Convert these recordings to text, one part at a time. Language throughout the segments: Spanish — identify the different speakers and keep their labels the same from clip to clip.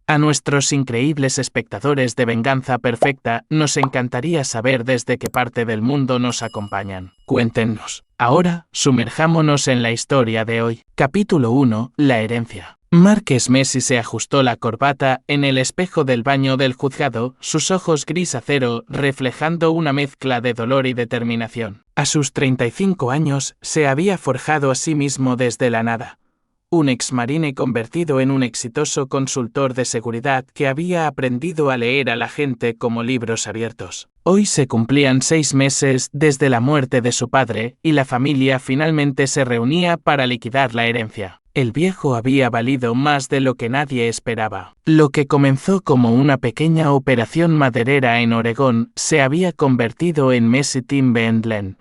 Speaker 1: A nuestros increíbles espectadores de Venganza Perfecta, nos encantaría saber desde qué parte del mundo nos acompañan. Cuéntenos. Ahora, sumerjámonos en la historia de hoy. Capítulo 1. La herencia. Marques Messi se ajustó la corbata en el espejo del baño del juzgado, sus ojos gris acero reflejando una mezcla de dolor y determinación. A sus 35 años, se había forjado a sí mismo desde la nada. Un exmarine convertido en un exitoso consultor de seguridad que había aprendido a leer a la gente como libros abiertos. Hoy se cumplían 6 meses desde la muerte de su padre y la familia finalmente se reunía para liquidar la herencia. El viejo había valido más de lo que nadie esperaba. Lo que comenzó como una pequeña operación maderera en Oregón se había convertido en Messi Timber and Land.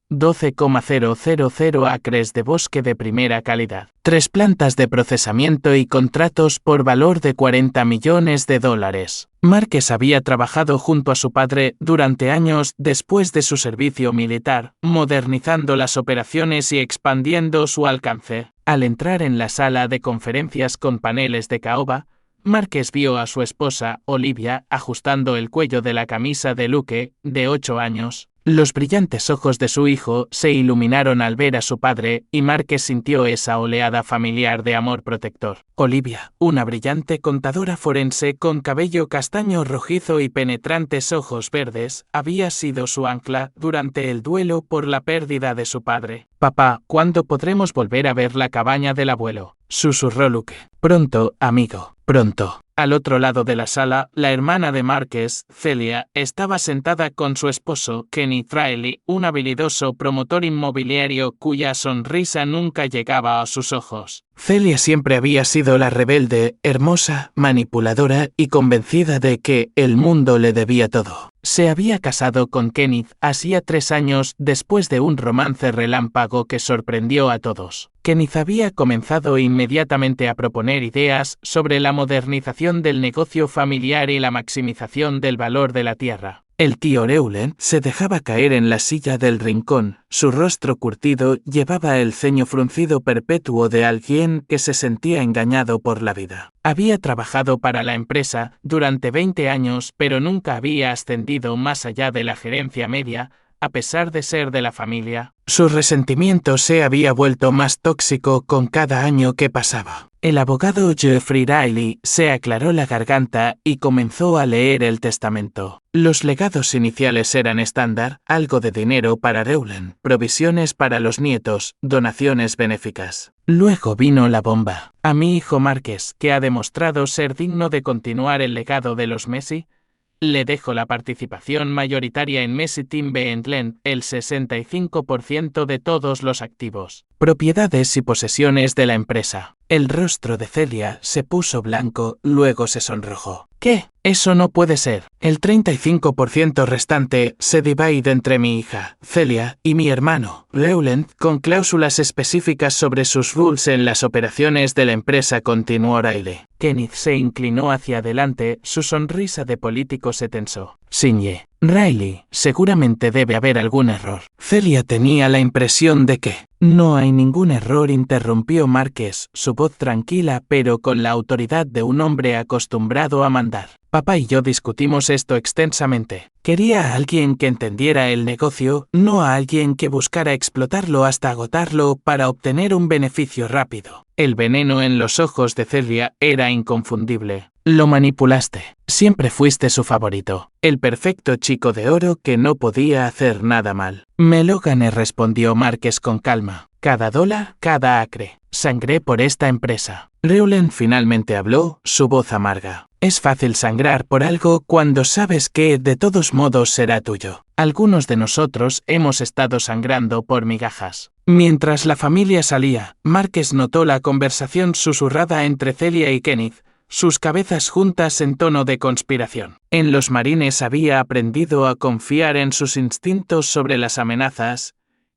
Speaker 1: 12,000 acres de bosque de primera calidad, 3 plantas de procesamiento y contratos por valor de $40 millones. Márquez había trabajado junto a su padre durante años después de su servicio militar, modernizando las operaciones y expandiendo su alcance. Al entrar en la sala de conferencias con paneles de caoba, Márquez vio a su esposa, Olivia, ajustando el cuello de la camisa de Luke, de 8 años. Los brillantes ojos de su hijo se iluminaron al ver a su padre y Márquez sintió esa oleada familiar de amor protector. Olivia, una brillante contadora forense con cabello castaño rojizo y penetrantes ojos verdes, había sido su ancla durante el duelo por la pérdida de su padre. «Papá, ¿cuándo podremos volver a ver la cabaña del abuelo?», susurró Luke. «Pronto, amigo, pronto». Al otro lado de la sala, la hermana de Márquez, Celia, estaba sentada con su esposo, Kenneth Riley, un habilidoso promotor inmobiliario cuya sonrisa nunca llegaba a sus ojos. Celia siempre había sido la rebelde, hermosa, manipuladora y convencida de que el mundo le debía todo. Se había casado con Kenneth hacía 3 años después de un romance relámpago que sorprendió a todos. Kenneth había comenzado inmediatamente a proponer ideas sobre la modernización del negocio familiar y la maximización del valor de la tierra. El tío Reulen se dejaba caer en la silla del rincón, su rostro curtido llevaba el ceño fruncido perpetuo de alguien que se sentía engañado por la vida. Había trabajado para la empresa durante 20 años, pero nunca había ascendido más allá de la gerencia media, a pesar de ser de la familia. Su resentimiento se había vuelto más tóxico con cada año que pasaba. El abogado Jeffrey Riley se aclaró la garganta y comenzó a leer el testamento. Los legados iniciales eran estándar, algo de dinero para Reulen, provisiones para los nietos, donaciones benéficas. Luego vino la bomba. A mi hijo Márquez, que ha demostrado ser digno de continuar el legado de los Messi, le dejo la participación mayoritaria en Messi Timber and Land, el 65% de todos los activos, propiedades y posesiones de la empresa. El rostro de Celia se puso blanco, luego se sonrojó. ¿Qué? Eso no puede ser. El 35% restante se divide entre mi hija, Celia, y mi hermano, Reulen, con cláusulas específicas sobre sus rules en las operaciones de la empresa, continuó Riley. Kenneth se inclinó hacia adelante, su sonrisa de político se tensó. Signe. Riley, seguramente debe haber algún error. Celia tenía la impresión de que... No hay ningún error, interrumpió Márquez, su voz tranquila pero con la autoridad de un hombre acostumbrado a mandar. Papá y yo discutimos esto extensamente. Quería a alguien que entendiera el negocio, no a alguien que buscara explotarlo hasta agotarlo para obtener un beneficio rápido. El veneno en los ojos de Celia era inconfundible. Lo manipulaste. Siempre fuiste su favorito. El perfecto chico de oro que no podía hacer nada mal. Me lo gané, respondió Márquez con calma. Cada dólar, cada acre. Sangré por esta empresa. Reulen finalmente habló, su voz amarga. Es fácil sangrar por algo cuando sabes que de todos modos será tuyo. Algunos de nosotros hemos estado sangrando por migajas. Mientras la familia salía, Márquez notó la conversación susurrada entre Celia y Kenneth, sus cabezas juntas en tono de conspiración. En los marines había aprendido a confiar en sus instintos sobre las amenazas,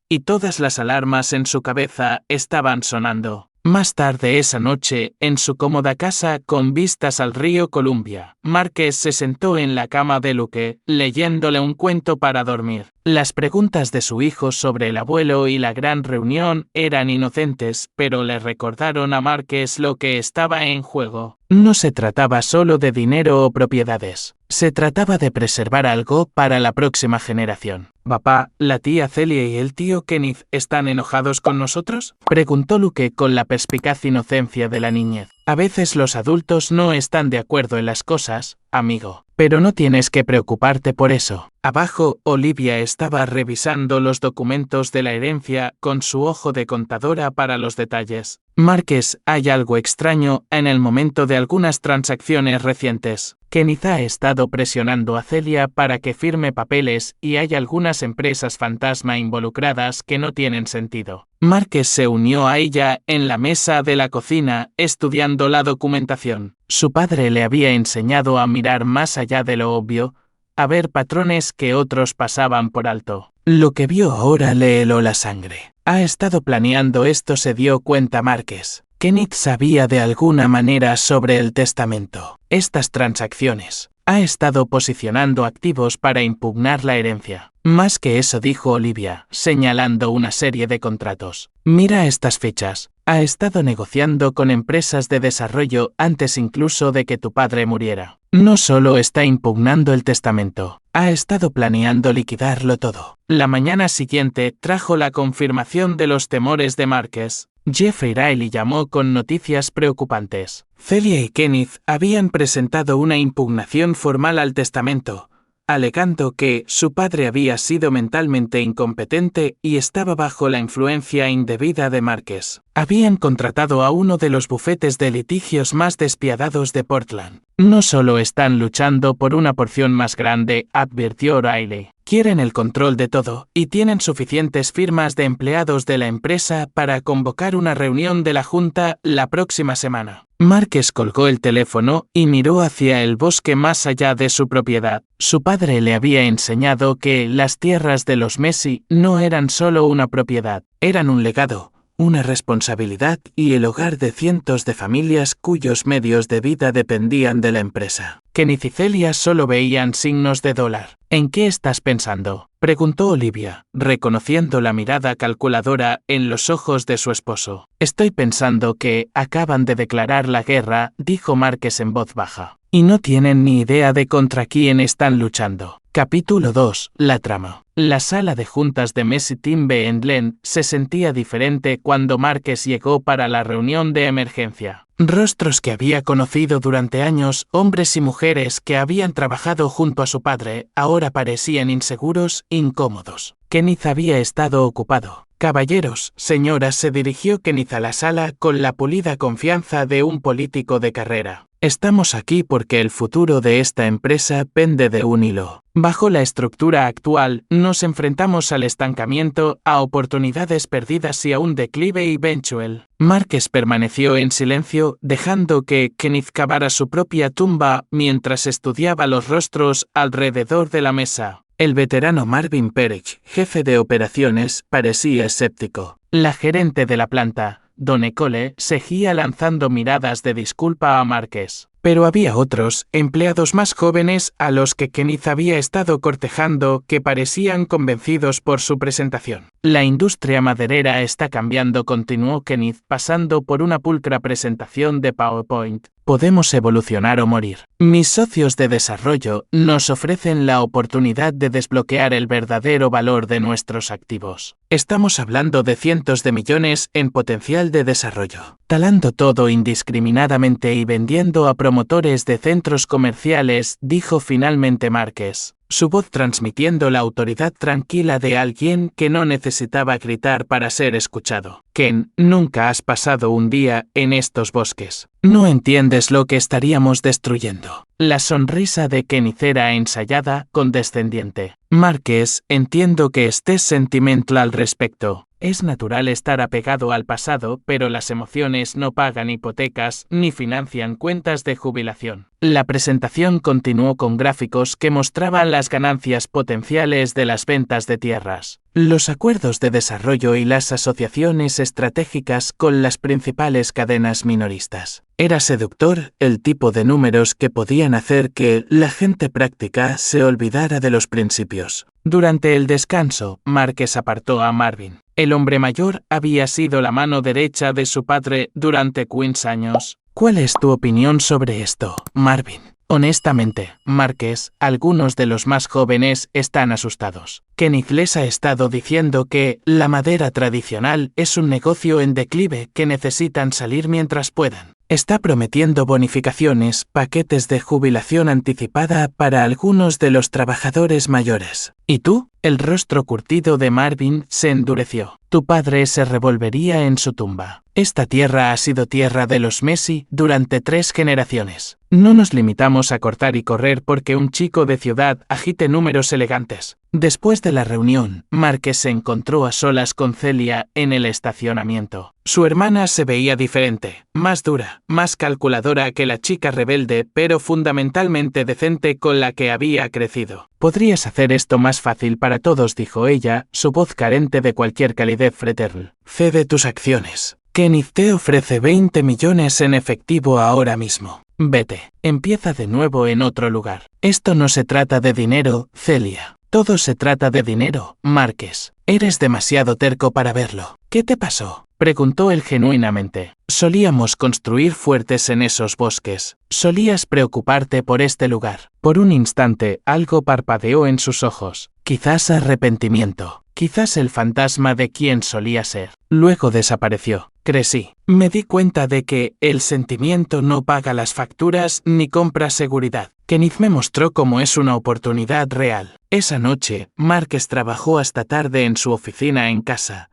Speaker 1: y todas las alarmas en su cabeza estaban sonando. Más tarde esa noche, en su cómoda casa con vistas al río Columbia, Márquez se sentó en la cama de Luke, leyéndole un cuento para dormir. Las preguntas de su hijo sobre el abuelo y la gran reunión eran inocentes, pero le recordaron a Márquez lo que estaba en juego. No se trataba solo de dinero o propiedades. Se trataba de preservar algo para la próxima generación. «Papá, ¿la tía Celia y el tío Kenneth están enojados con nosotros?», preguntó Luke con la perspicaz inocencia de la niñez. «A veces los adultos no están de acuerdo en las cosas, amigo. Pero no tienes que preocuparte por eso». Abajo, Olivia estaba revisando los documentos de la herencia con su ojo de contadora para los detalles. «Márquez, hay algo extraño en el momento de algunas transacciones recientes. Kenneth ha estado presionando a Celia para que firme papeles y hay algunas empresas fantasma involucradas que no tienen sentido». Márquez se unió a ella en la mesa de la cocina, estudiando la documentación. Su padre le había enseñado a mirar más allá de lo obvio, a ver patrones que otros pasaban por alto. Lo que vio ahora le heló la sangre. Ha estado planeando esto, se dio cuenta Márquez. Kenneth sabía de alguna manera sobre el testamento. Estas transacciones. Ha estado posicionando activos para impugnar la herencia. Más que eso, dijo Olivia, señalando una serie de contratos. Mira estas fichas. Ha estado negociando con empresas de desarrollo antes incluso de que tu padre muriera. No solo está impugnando el testamento, ha estado planeando liquidarlo todo. La mañana siguiente trajo la confirmación de los temores de Márquez. Jeffrey Riley llamó con noticias preocupantes. Celia y Kenneth habían presentado una impugnación formal al testamento, alegando que su padre había sido mentalmente incompetente y estaba bajo la influencia indebida de Márquez. Habían contratado a uno de los bufetes de litigios más despiadados de Portland. No solo están luchando por una porción más grande, advirtió Riley. Quieren el control de todo, y tienen suficientes firmas de empleados de la empresa para convocar una reunión de la junta la próxima semana. Márquez colgó el teléfono y miró hacia el bosque más allá de su propiedad. Su padre le había enseñado que las tierras de los Messi no eran solo una propiedad, eran un legado, una responsabilidad y el hogar de cientos de familias cuyos medios de vida dependían de la empresa. Kenneth y Celia solo veían signos de dólar. ¿En qué estás pensando?, preguntó Olivia, reconociendo la mirada calculadora en los ojos de su esposo. Estoy pensando que acaban de declarar la guerra, dijo Márquez en voz baja. Y no tienen ni idea de contra quién están luchando. Capítulo 2. La trama. La sala de juntas de Messi Timbe en Glen se sentía diferente cuando Márquez llegó para la reunión de emergencia. Rostros que había conocido durante años, hombres y mujeres que habían trabajado junto a su padre, ahora parecían inseguros, incómodos. Kenneth había estado ocupado. Caballeros, señoras, se dirigió Kenneth a la sala con la pulida confianza de un político de carrera. Estamos aquí porque el futuro de esta empresa pende de un hilo. Bajo la estructura actual, nos enfrentamos al estancamiento, a oportunidades perdidas y a un declive eventual. Márquez permaneció en silencio, dejando que Kenneth cavara su propia tumba mientras estudiaba los rostros alrededor de la mesa. El veterano Marvin Perich, jefe de operaciones, parecía escéptico. La gerente de la planta, Donna Cole, seguía lanzando miradas de disculpa a Márquez. Pero había otros, empleados más jóvenes a los que Kenneth había estado cortejando que parecían convencidos por su presentación. La industria maderera está cambiando, continuó Kenneth, pasando por una pulcra presentación de PowerPoint. Podemos evolucionar o morir. Mis socios de desarrollo nos ofrecen la oportunidad de desbloquear el verdadero valor de nuestros activos. Estamos hablando de cientos de millones en potencial de desarrollo. Talando todo indiscriminadamente y vendiendo a promotores de centros comerciales, dijo finalmente Márquez, su voz transmitiendo la autoridad tranquila de alguien que no necesitaba gritar para ser escuchado. Ken, nunca has pasado un día en estos bosques. No entiendes lo que estaríamos destruyendo. La sonrisa de Kenneth era ensayada, condescendiente. Márquez, entiendo que estés sentimental al respecto. Es natural estar apegado al pasado, pero las emociones no pagan hipotecas ni financian cuentas de jubilación. La presentación continuó con gráficos que mostraban las ganancias potenciales de las ventas de tierras, los acuerdos de desarrollo y las asociaciones estratégicas con las principales cadenas minoristas. Era seductor el tipo de números que podían hacer que la gente práctica se olvidara de los principios. Durante el descanso, Márquez apartó a Marvin. El hombre mayor había sido la mano derecha de su padre durante 15 años. ¿Cuál es tu opinión sobre esto, Marvin? Honestamente, Márquez, algunos de los más jóvenes están asustados. Kenneth les ha estado diciendo que la madera tradicional es un negocio en declive que necesitan salir mientras puedan. Está prometiendo bonificaciones, paquetes de jubilación anticipada para algunos de los trabajadores mayores. ¿Y tú? El rostro curtido de Marvin se endureció. Tu padre se revolvería en su tumba. Esta tierra ha sido tierra de los Messi durante 3 generaciones. No nos limitamos a cortar y correr porque un chico de ciudad agite números elegantes. Después de la reunión, Márquez se encontró a solas con Celia en el estacionamiento. Su hermana se veía diferente, más dura, más calculadora que la chica rebelde, pero fundamentalmente decente con la que había crecido. Podrías hacer esto más fácil para todos, dijo ella, su voz carente de cualquier calidez fraternal. Cede tus acciones. Kenneth te ofrece 20 millones en efectivo ahora mismo. Vete. Empieza de nuevo en otro lugar. Esto no se trata de dinero, Celia. Todo se trata de dinero, Márquez. Eres demasiado terco para verlo. ¿Qué te pasó? Preguntó él genuinamente. Solíamos construir fuertes en esos bosques. Solías preocuparte por este lugar. Por un instante, algo parpadeó en sus ojos. Quizás arrepentimiento. Quizás el fantasma de quien solía ser. Luego desapareció. Crecí. Me di cuenta de que el sentimiento no paga las facturas ni compra seguridad. Kenneth me mostró cómo es una oportunidad real. Esa noche, Márquez trabajó hasta tarde en su oficina en casa,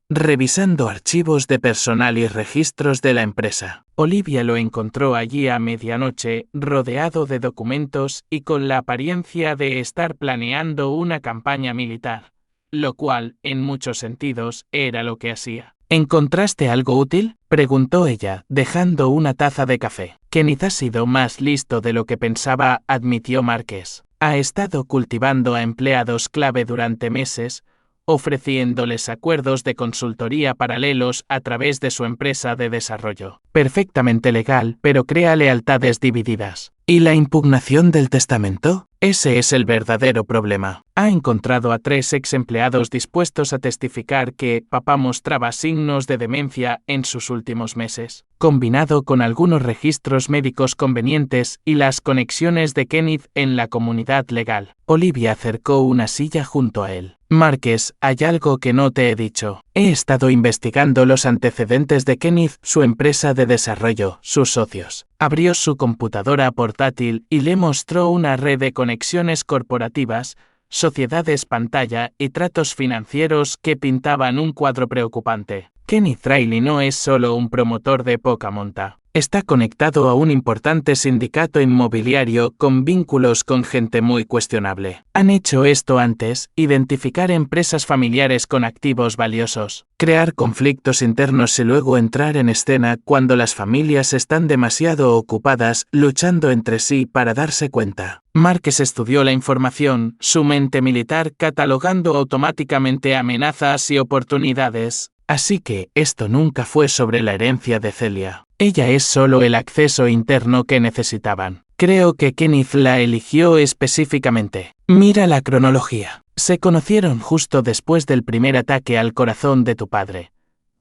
Speaker 1: revisando archivos de personal y registros de la empresa. Olivia lo encontró allí a medianoche, rodeado de documentos y con la apariencia de estar planeando una campaña militar, lo cual, en muchos sentidos, era lo que hacía. ¿Encontraste algo útil?, preguntó ella, dejando una taza de café. Kenneth ha sido más listo de lo que pensaba, admitió Márquez. Ha estado cultivando a empleados clave durante meses, ofreciéndoles acuerdos de consultoría paralelos a través de su empresa de desarrollo. Perfectamente legal, pero crea lealtades divididas. ¿Y la impugnación del testamento? Ese es el verdadero problema. Ha encontrado a 3 ex empleados dispuestos a testificar que papá mostraba signos de demencia en sus últimos meses, combinado con algunos registros médicos convenientes y las conexiones de Kenneth en la comunidad legal. Olivia acercó una silla junto a él. Márquez, hay algo que no te he dicho. He estado investigando los antecedentes de Kenneth, su empresa de desarrollo, sus socios. Abrió su computadora portátil y le mostró una red de conexiones corporativas, sociedades pantalla y tratos financieros que pintaban un cuadro preocupante. Kenneth Riley no es solo un promotor de poca monta. Está conectado a un importante sindicato inmobiliario con vínculos con gente muy cuestionable. Han hecho esto antes, identificar empresas familiares con activos valiosos, crear conflictos internos y luego entrar en escena cuando las familias están demasiado ocupadas luchando entre sí para darse cuenta. Márquez estudió la información, su mente militar catalogando automáticamente amenazas y oportunidades. Así que esto nunca fue sobre la herencia de Celia. Ella es solo el acceso interno que necesitaban. Creo que Kenneth la eligió específicamente. Mira la cronología. Se conocieron justo después del primer ataque al corazón de tu padre,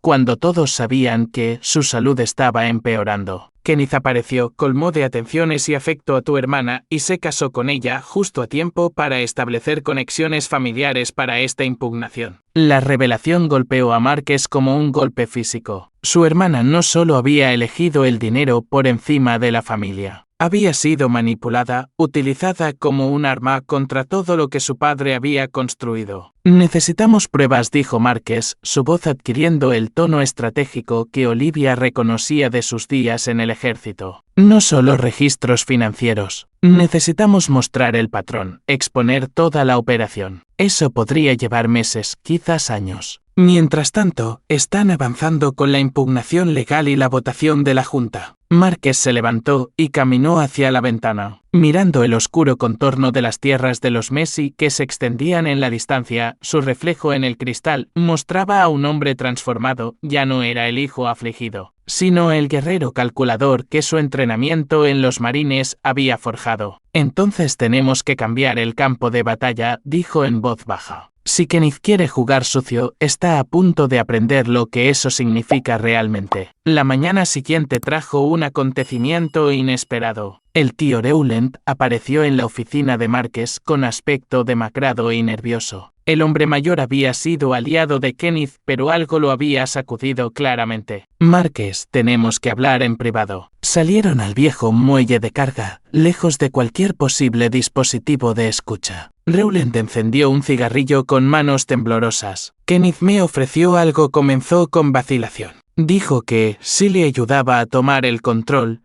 Speaker 1: cuando todos sabían que su salud estaba empeorando. Kenneth apareció, colmó de atenciones y afecto a tu hermana y se casó con ella justo a tiempo para establecer conexiones familiares para esta impugnación. La revelación golpeó a Márquez como un golpe físico. Su hermana no solo había elegido el dinero por encima de la familia. Había sido manipulada, utilizada como un arma contra todo lo que su padre había construido. Necesitamos pruebas, dijo Márquez, su voz adquiriendo el tono estratégico que Olivia reconocía de sus días en el ejército. No solo registros financieros. Necesitamos mostrar el patrón, exponer toda la operación. Eso podría llevar meses, quizás años. Mientras tanto, están avanzando con la impugnación legal y la votación de la Junta. Márquez se levantó y caminó hacia la ventana. Mirando el oscuro contorno de las tierras de los Messi que se extendían en la distancia, su reflejo en el cristal mostraba a un hombre transformado. Ya no era el hijo afligido, sino el guerrero calculador que su entrenamiento en los marines había forjado. Entonces tenemos que cambiar el campo de batalla, dijo en voz baja. Si Kenneth quiere jugar sucio, está a punto de aprender lo que eso significa realmente. La mañana siguiente trajo un acontecimiento inesperado. El tío Rowland apareció en la oficina de Márquez con aspecto demacrado y nervioso. El hombre mayor había sido aliado de Kenneth, pero algo lo había sacudido claramente. Márquez, tenemos que hablar en privado. Salieron al viejo muelle de carga, lejos de cualquier posible dispositivo de escucha. Rowland encendió un cigarrillo con manos temblorosas. Kenneth me ofreció algo, comenzó con vacilación. Dijo que, si le ayudaba a tomar el control,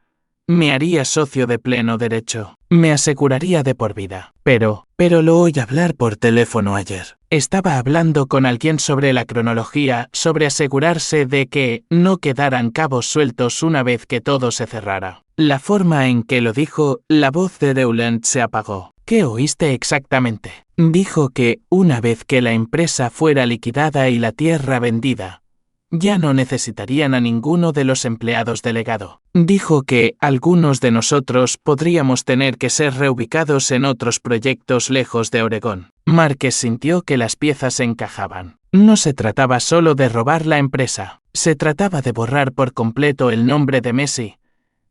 Speaker 1: me haría socio de pleno derecho. Me aseguraría de por vida. Pero lo oí hablar por teléfono ayer. Estaba hablando con alguien sobre la cronología, sobre asegurarse de que no quedaran cabos sueltos una vez que todo se cerrara. La forma en que lo dijo, la voz de Rowland se apagó. ¿Qué oíste exactamente? Dijo que, una vez que la empresa fuera liquidada y la tierra vendida, ya no necesitarían a ninguno de los empleados del legado. Dijo que algunos de nosotros podríamos tener que ser reubicados en otros proyectos lejos de Oregón. Márquez sintió que las piezas encajaban. No se trataba solo de robar la empresa, se trataba de borrar por completo el nombre de Messi,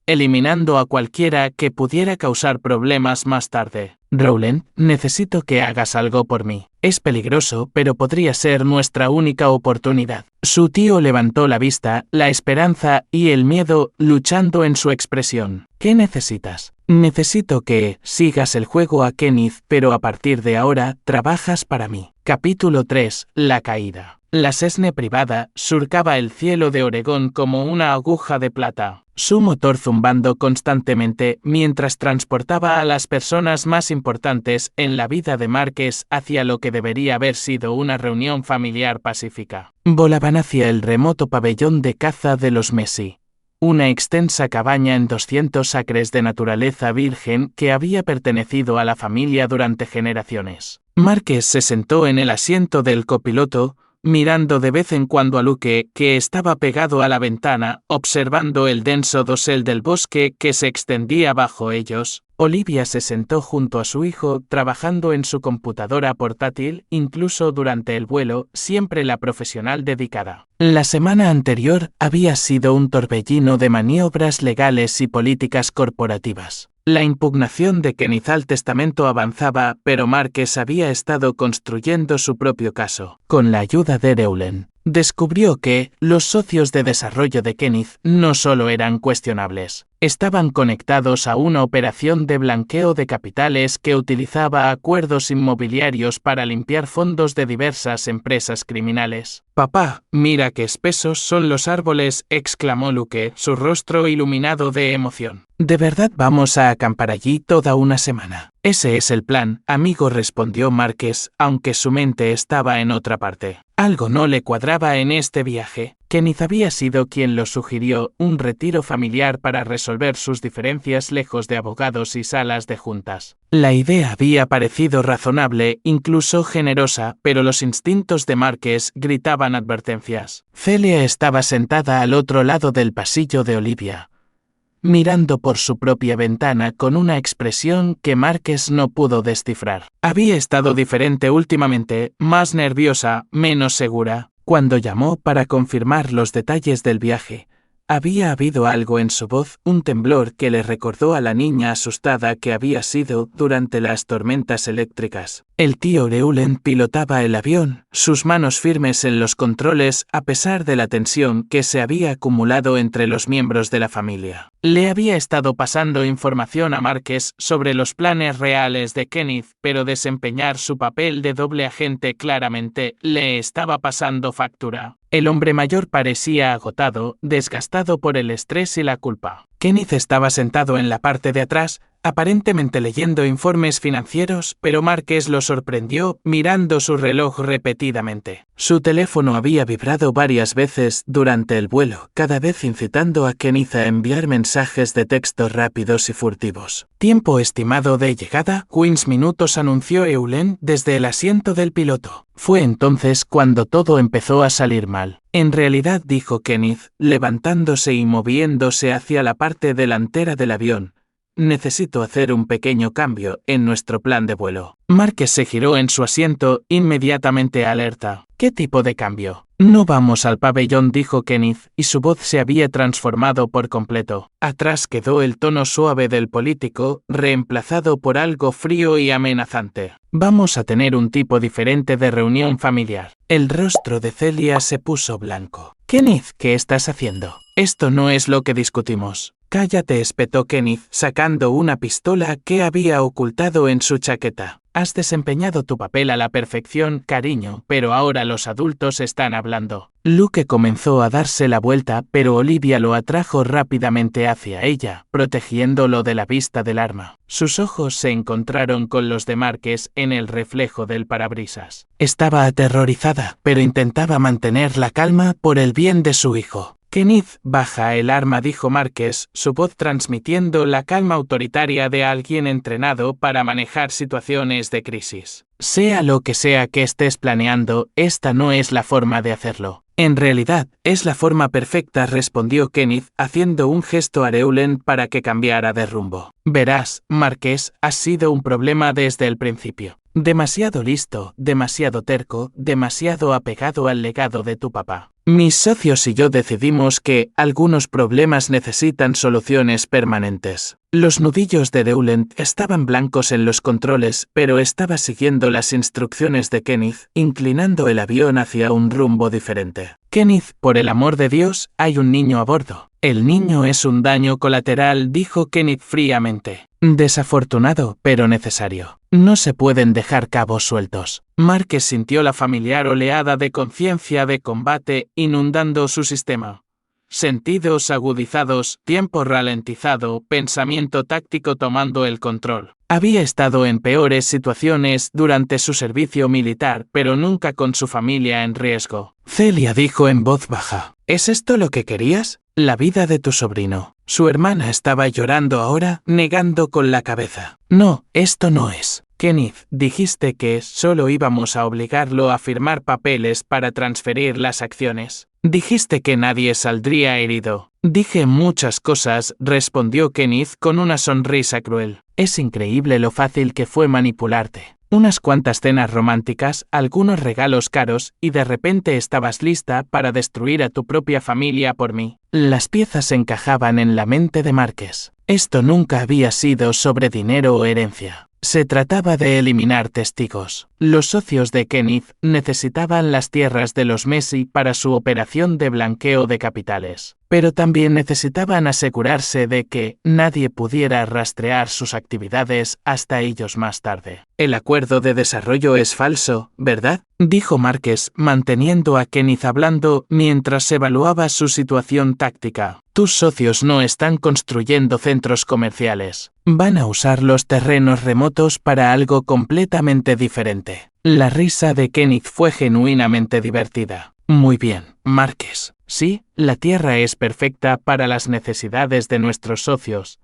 Speaker 1: eliminando a cualquiera que pudiera causar problemas más tarde. Rowland, necesito que hagas algo por mí. Es peligroso, pero podría ser nuestra única oportunidad. Su tío levantó la vista, la esperanza y el miedo luchando en su expresión. ¿Qué necesitas? Necesito que sigas el juego a Kenneth, pero a partir de ahora trabajas para mí. Capítulo 3. La caída. La Cessna privada surcaba el cielo de Oregón como una aguja de plata, su motor zumbando constantemente mientras transportaba a las personas más importantes en la vida de Márquez hacia lo que debería haber sido una reunión familiar pacífica. Volaban hacia el remoto pabellón de caza de los Messi, una extensa cabaña en 200 acres de naturaleza virgen que había pertenecido a la familia durante generaciones. Márquez se sentó en el asiento del copiloto, mirando de vez en cuando a Luke, que estaba pegado a la ventana, observando el denso dosel del bosque que se extendía bajo ellos. Olivia se sentó junto a su hijo, trabajando en su computadora portátil, incluso durante el vuelo, siempre la profesional dedicada. La semana anterior había sido un torbellino de maniobras legales y políticas corporativas. La impugnación de Kenneth al testamento avanzaba, pero Márquez había estado construyendo su propio caso. Con la ayuda de Rowland, descubrió que los socios de desarrollo de Kenneth no solo eran cuestionables, estaban conectados a una operación de blanqueo de capitales que utilizaba acuerdos inmobiliarios para limpiar fondos de diversas empresas criminales. «Papá, mira qué espesos son los árboles», exclamó Luke, su rostro iluminado de emoción. «¿De verdad vamos a acampar allí toda una semana?» «Ese es el plan», amigo, respondió Márquez, aunque su mente estaba en otra parte. Algo no le cuadraba en este viaje. Kenneth había sido quien lo sugirió, un retiro familiar para resolver sus diferencias lejos de abogados y salas de juntas. La idea había parecido razonable, incluso generosa, pero los instintos de Márquez gritaban advertencias. Celia estaba sentada al otro lado del pasillo de Olivia, mirando por su propia ventana con una expresión que Márquez no pudo descifrar. Había estado diferente últimamente, más nerviosa, menos segura. Cuando llamó para confirmar los detalles del viaje, había habido algo en su voz, un temblor que le recordó a la niña asustada que había sido durante las tormentas eléctricas. El tío Rowland pilotaba el avión, sus manos firmes en los controles a pesar de la tensión que se había acumulado entre los miembros de la familia. Le había estado pasando información a Márquez sobre los planes reales de Kenneth, pero desempeñar su papel de doble agente claramente le estaba pasando factura. El hombre mayor parecía agotado, desgastado por el estrés y la culpa. Kenneth estaba sentado en la parte de atrás, aparentemente leyendo informes financieros, pero Marques lo sorprendió mirando su reloj repetidamente. Su teléfono había vibrado varias veces durante el vuelo, cada vez incitando a Kenneth a enviar mensajes de texto rápidos y furtivos. Tiempo estimado de llegada, 15 minutos, anunció Eulen desde el asiento del piloto. Fue entonces cuando todo empezó a salir mal. En realidad, dijo Kenneth, levantándose y moviéndose hacia la parte delantera del avión. Necesito hacer un pequeño cambio en nuestro plan de vuelo. Marques se giró en su asiento, inmediatamente alerta. ¿Qué tipo de cambio? No vamos al pabellón, dijo Kenneth, y su voz se había transformado por completo. Atrás quedó el tono suave del político, reemplazado por algo frío y amenazante. Vamos a tener un tipo diferente de reunión familiar. El rostro de Celia se puso blanco. Kenneth, ¿qué estás haciendo? Esto no es lo que discutimos. Cállate, espetó Kenneth, sacando una pistola que había ocultado en su chaqueta. Has desempeñado tu papel a la perfección, cariño, pero ahora los adultos están hablando. Luke comenzó a darse la vuelta, pero Olivia lo atrajo rápidamente hacia ella, protegiéndolo de la vista del arma. Sus ojos se encontraron con los de Marques en el reflejo del parabrisas. Estaba aterrorizada, pero intentaba mantener la calma por el bien de su hijo. Kenneth, baja el arma, dijo Marques, su voz transmitiendo la calma autoritaria de alguien entrenado para manejar situaciones de crisis. Sea lo que sea que estés planeando, esta no es la forma de hacerlo. En realidad, es la forma perfecta, respondió Kenneth, haciendo un gesto a Eulen para que cambiara de rumbo. Verás, Marques, has sido un problema desde el principio. Demasiado listo, demasiado terco, demasiado apegado al legado de tu papá. Mis socios y yo decidimos que algunos problemas necesitan soluciones permanentes. Los nudillos de Deuland estaban blancos en los controles, pero estaba siguiendo las instrucciones de Kenneth, inclinando el avión hacia un rumbo diferente. Kenneth, por el amor de Dios, hay un niño a bordo. El niño es un daño colateral, dijo Kenneth fríamente. Desafortunado, pero necesario. No se pueden dejar cabos sueltos. Marques sintió la familiar oleada de conciencia de combate inundando su sistema. Sentidos agudizados, tiempo ralentizado, pensamiento táctico tomando el control. Había estado en peores situaciones durante su servicio militar, pero nunca con su familia en riesgo. Celia dijo en voz baja, ¿es esto lo que querías? La vida de tu sobrino. Su hermana estaba llorando ahora, negando con la cabeza. No, esto no es. Kenneth, dijiste que solo íbamos a obligarlo a firmar papeles para transferir las acciones. Dijiste que nadie saldría herido. Dije muchas cosas, respondió Kenneth con una sonrisa cruel. Es increíble lo fácil que fue manipularte. Unas cuantas cenas románticas, algunos regalos caros, y de repente estabas lista para destruir a tu propia familia por mí. Las piezas encajaban en la mente de Marques. Esto nunca había sido sobre dinero o herencia. Se trataba de eliminar testigos. Los socios de Kenneth necesitaban las tierras de los Messi para su operación de blanqueo de capitales, pero también necesitaban asegurarse de que nadie pudiera rastrear sus actividades hasta ellos más tarde. El acuerdo de desarrollo es falso, ¿verdad? Dijo Marques, manteniendo a Kenneth hablando mientras evaluaba su situación táctica. Tus socios no están construyendo centros comerciales. Van a usar los terrenos remotos para algo completamente diferente. La risa de Kenneth fue genuinamente divertida. Muy bien, Marques. Sí, la tierra es perfecta para las necesidades de nuestros socios.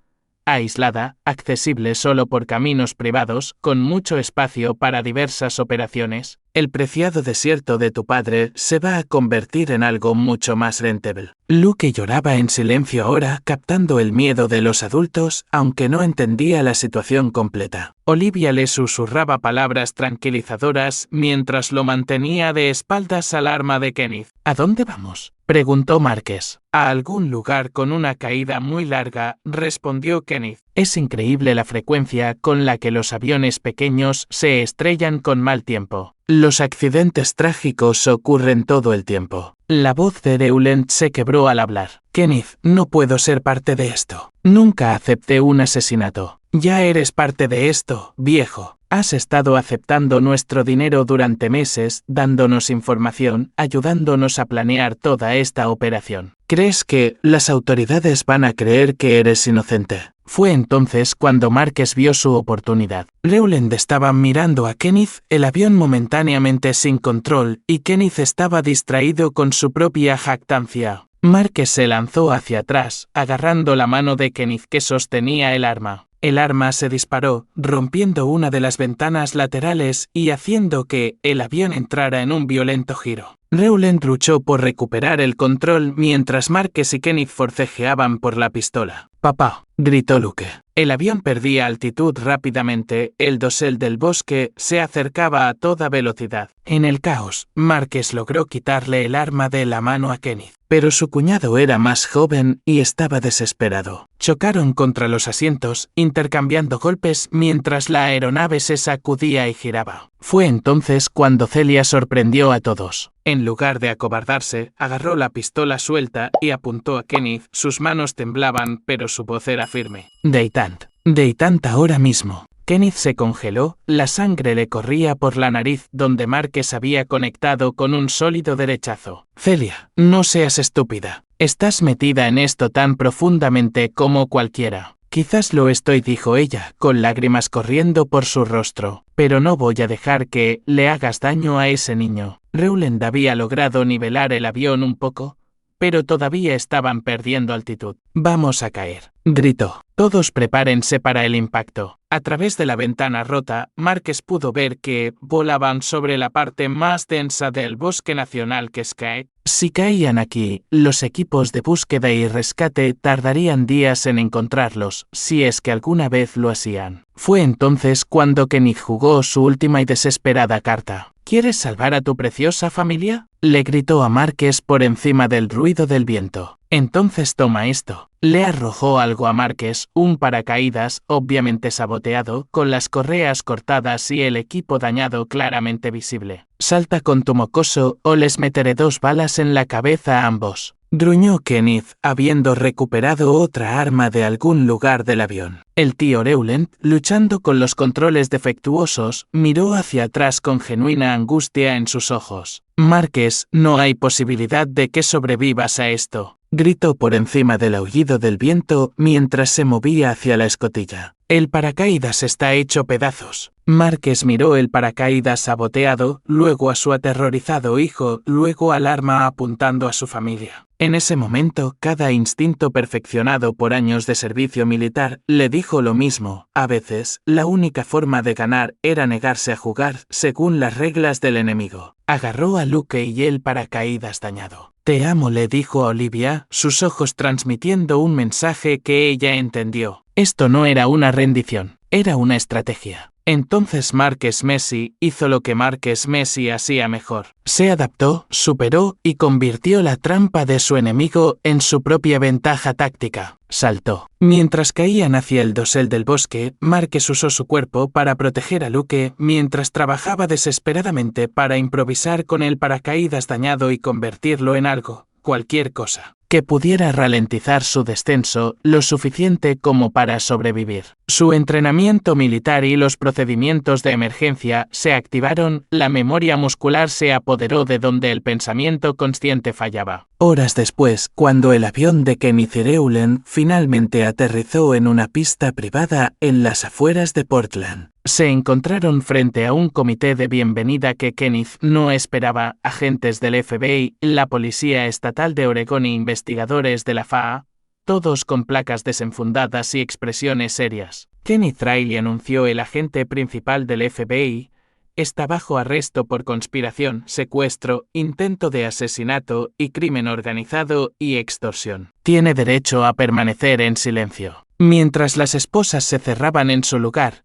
Speaker 1: Aislada, accesible solo por caminos privados, con mucho espacio para diversas operaciones, el preciado desierto de tu padre se va a convertir en algo mucho más rentable. Luke lloraba en silencio ahora, captando el miedo de los adultos, aunque no entendía la situación completa. Olivia le susurraba palabras tranquilizadoras mientras lo mantenía de espaldas al arma de Kenneth. ¿A dónde vamos?, preguntó Marques. A algún lugar con una caída muy larga, respondió Kenneth. Es increíble la frecuencia con la que los aviones pequeños se estrellan con mal tiempo. Los accidentes trágicos ocurren todo el tiempo. La voz de Deuland se quebró al hablar. Kenneth, no puedo ser parte de esto. Nunca acepté un asesinato. Ya eres parte de esto, viejo. Has estado aceptando nuestro dinero durante meses, dándonos información, ayudándonos a planear toda esta operación. ¿Crees que las autoridades van a creer que eres inocente? Fue entonces cuando Marques vio su oportunidad. Rowland estaba mirando a Kenneth, el avión momentáneamente sin control, y Kenneth estaba distraído con su propia jactancia. Marques se lanzó hacia atrás, agarrando la mano de Kenneth que sostenía el arma. El arma se disparó, rompiendo una de las ventanas laterales y haciendo que el avión entrara en un violento giro. Rowland luchó por recuperar el control mientras Marques y Kenneth forcejeaban por la pistola. «Papá», gritó Luke. El avión perdía altitud rápidamente, el dosel del bosque se acercaba a toda velocidad. En el caos, Marques logró quitarle el arma de la mano a Kenneth. Pero su cuñado era más joven y estaba desesperado. Chocaron contra los asientos, intercambiando golpes mientras la aeronave se sacudía y giraba. Fue entonces cuando Celia sorprendió a todos. En lugar de acobardarse, agarró la pistola suelta y apuntó a Kenneth. Sus manos temblaban, pero su voz era firme. Deitant ahora mismo». Kenneth se congeló, la sangre le corría por la nariz donde Marques había conectado con un sólido derechazo. «Celia, no seas estúpida. Estás metida en esto tan profundamente como cualquiera». «Quizás lo estoy», dijo ella, con lágrimas corriendo por su rostro. «Pero no voy a dejar que le hagas daño a ese niño». Rowland había logrado nivelar el avión un poco, pero todavía estaban perdiendo altitud. «Vamos a caer», gritó. «Todos prepárense para el impacto». A través de la ventana rota, Marques pudo ver que volaban sobre la parte más densa del bosque nacional que Sky. Si caían aquí, los equipos de búsqueda y rescate tardarían días en encontrarlos, si es que alguna vez lo hacían. Fue entonces cuando Kenneth jugó su última y desesperada carta. «¿Quieres salvar a tu preciosa familia?», le gritó a Marques por encima del ruido del viento. «Entonces toma esto». Le arrojó algo a Marques, un paracaídas, obviamente saboteado, con las correas cortadas y el equipo dañado claramente visible. «Salta con tu mocoso o les meteré 2 balas en la cabeza a ambos», gruñó Kenneth, habiendo recuperado otra arma de algún lugar del avión. El tío Rowland, luchando con los controles defectuosos, miró hacia atrás con genuina angustia en sus ojos. «Marques, no hay posibilidad de que sobrevivas a esto», gritó por encima del aullido del viento mientras se movía hacia la escotilla. «El paracaídas está hecho pedazos». Marques miró el paracaídas saboteado, luego a su aterrorizado hijo, luego al arma apuntando a su familia. En ese momento, cada instinto perfeccionado por años de servicio militar le dijo lo mismo. A veces, la única forma de ganar era negarse a jugar según las reglas del enemigo. Agarró a Luke y el paracaídas dañado. «Te amo», le dijo a Olivia, sus ojos transmitiendo un mensaje que ella entendió. Esto no era una rendición, era una estrategia. Entonces Marques Messi hizo lo que Marques Messi hacía mejor. Se adaptó, superó y convirtió la trampa de su enemigo en su propia ventaja táctica. Saltó. Mientras caían hacia el dosel del bosque, Marques usó su cuerpo para proteger a Luke mientras trabajaba desesperadamente para improvisar con el paracaídas dañado y convertirlo en algo, cualquier cosa, que pudiera ralentizar su descenso lo suficiente como para sobrevivir. Su entrenamiento militar y los procedimientos de emergencia se activaron, la memoria muscular se apoderó de donde el pensamiento consciente fallaba. Horas después, cuando el avión de Kenneth y Rowland finalmente aterrizó en una pista privada en las afueras de Portland, se encontraron frente a un comité de bienvenida que Kenneth no esperaba. Agentes del FBI, la Policía Estatal de Oregón e investigadores de la FAA, todos con placas desenfundadas y expresiones serias. Kenneth Riley, anunció el agente principal del FBI, está bajo arresto por conspiración, secuestro, intento de asesinato y crimen organizado y extorsión. Tiene derecho a permanecer en silencio. Mientras las esposas se cerraban en su lugar,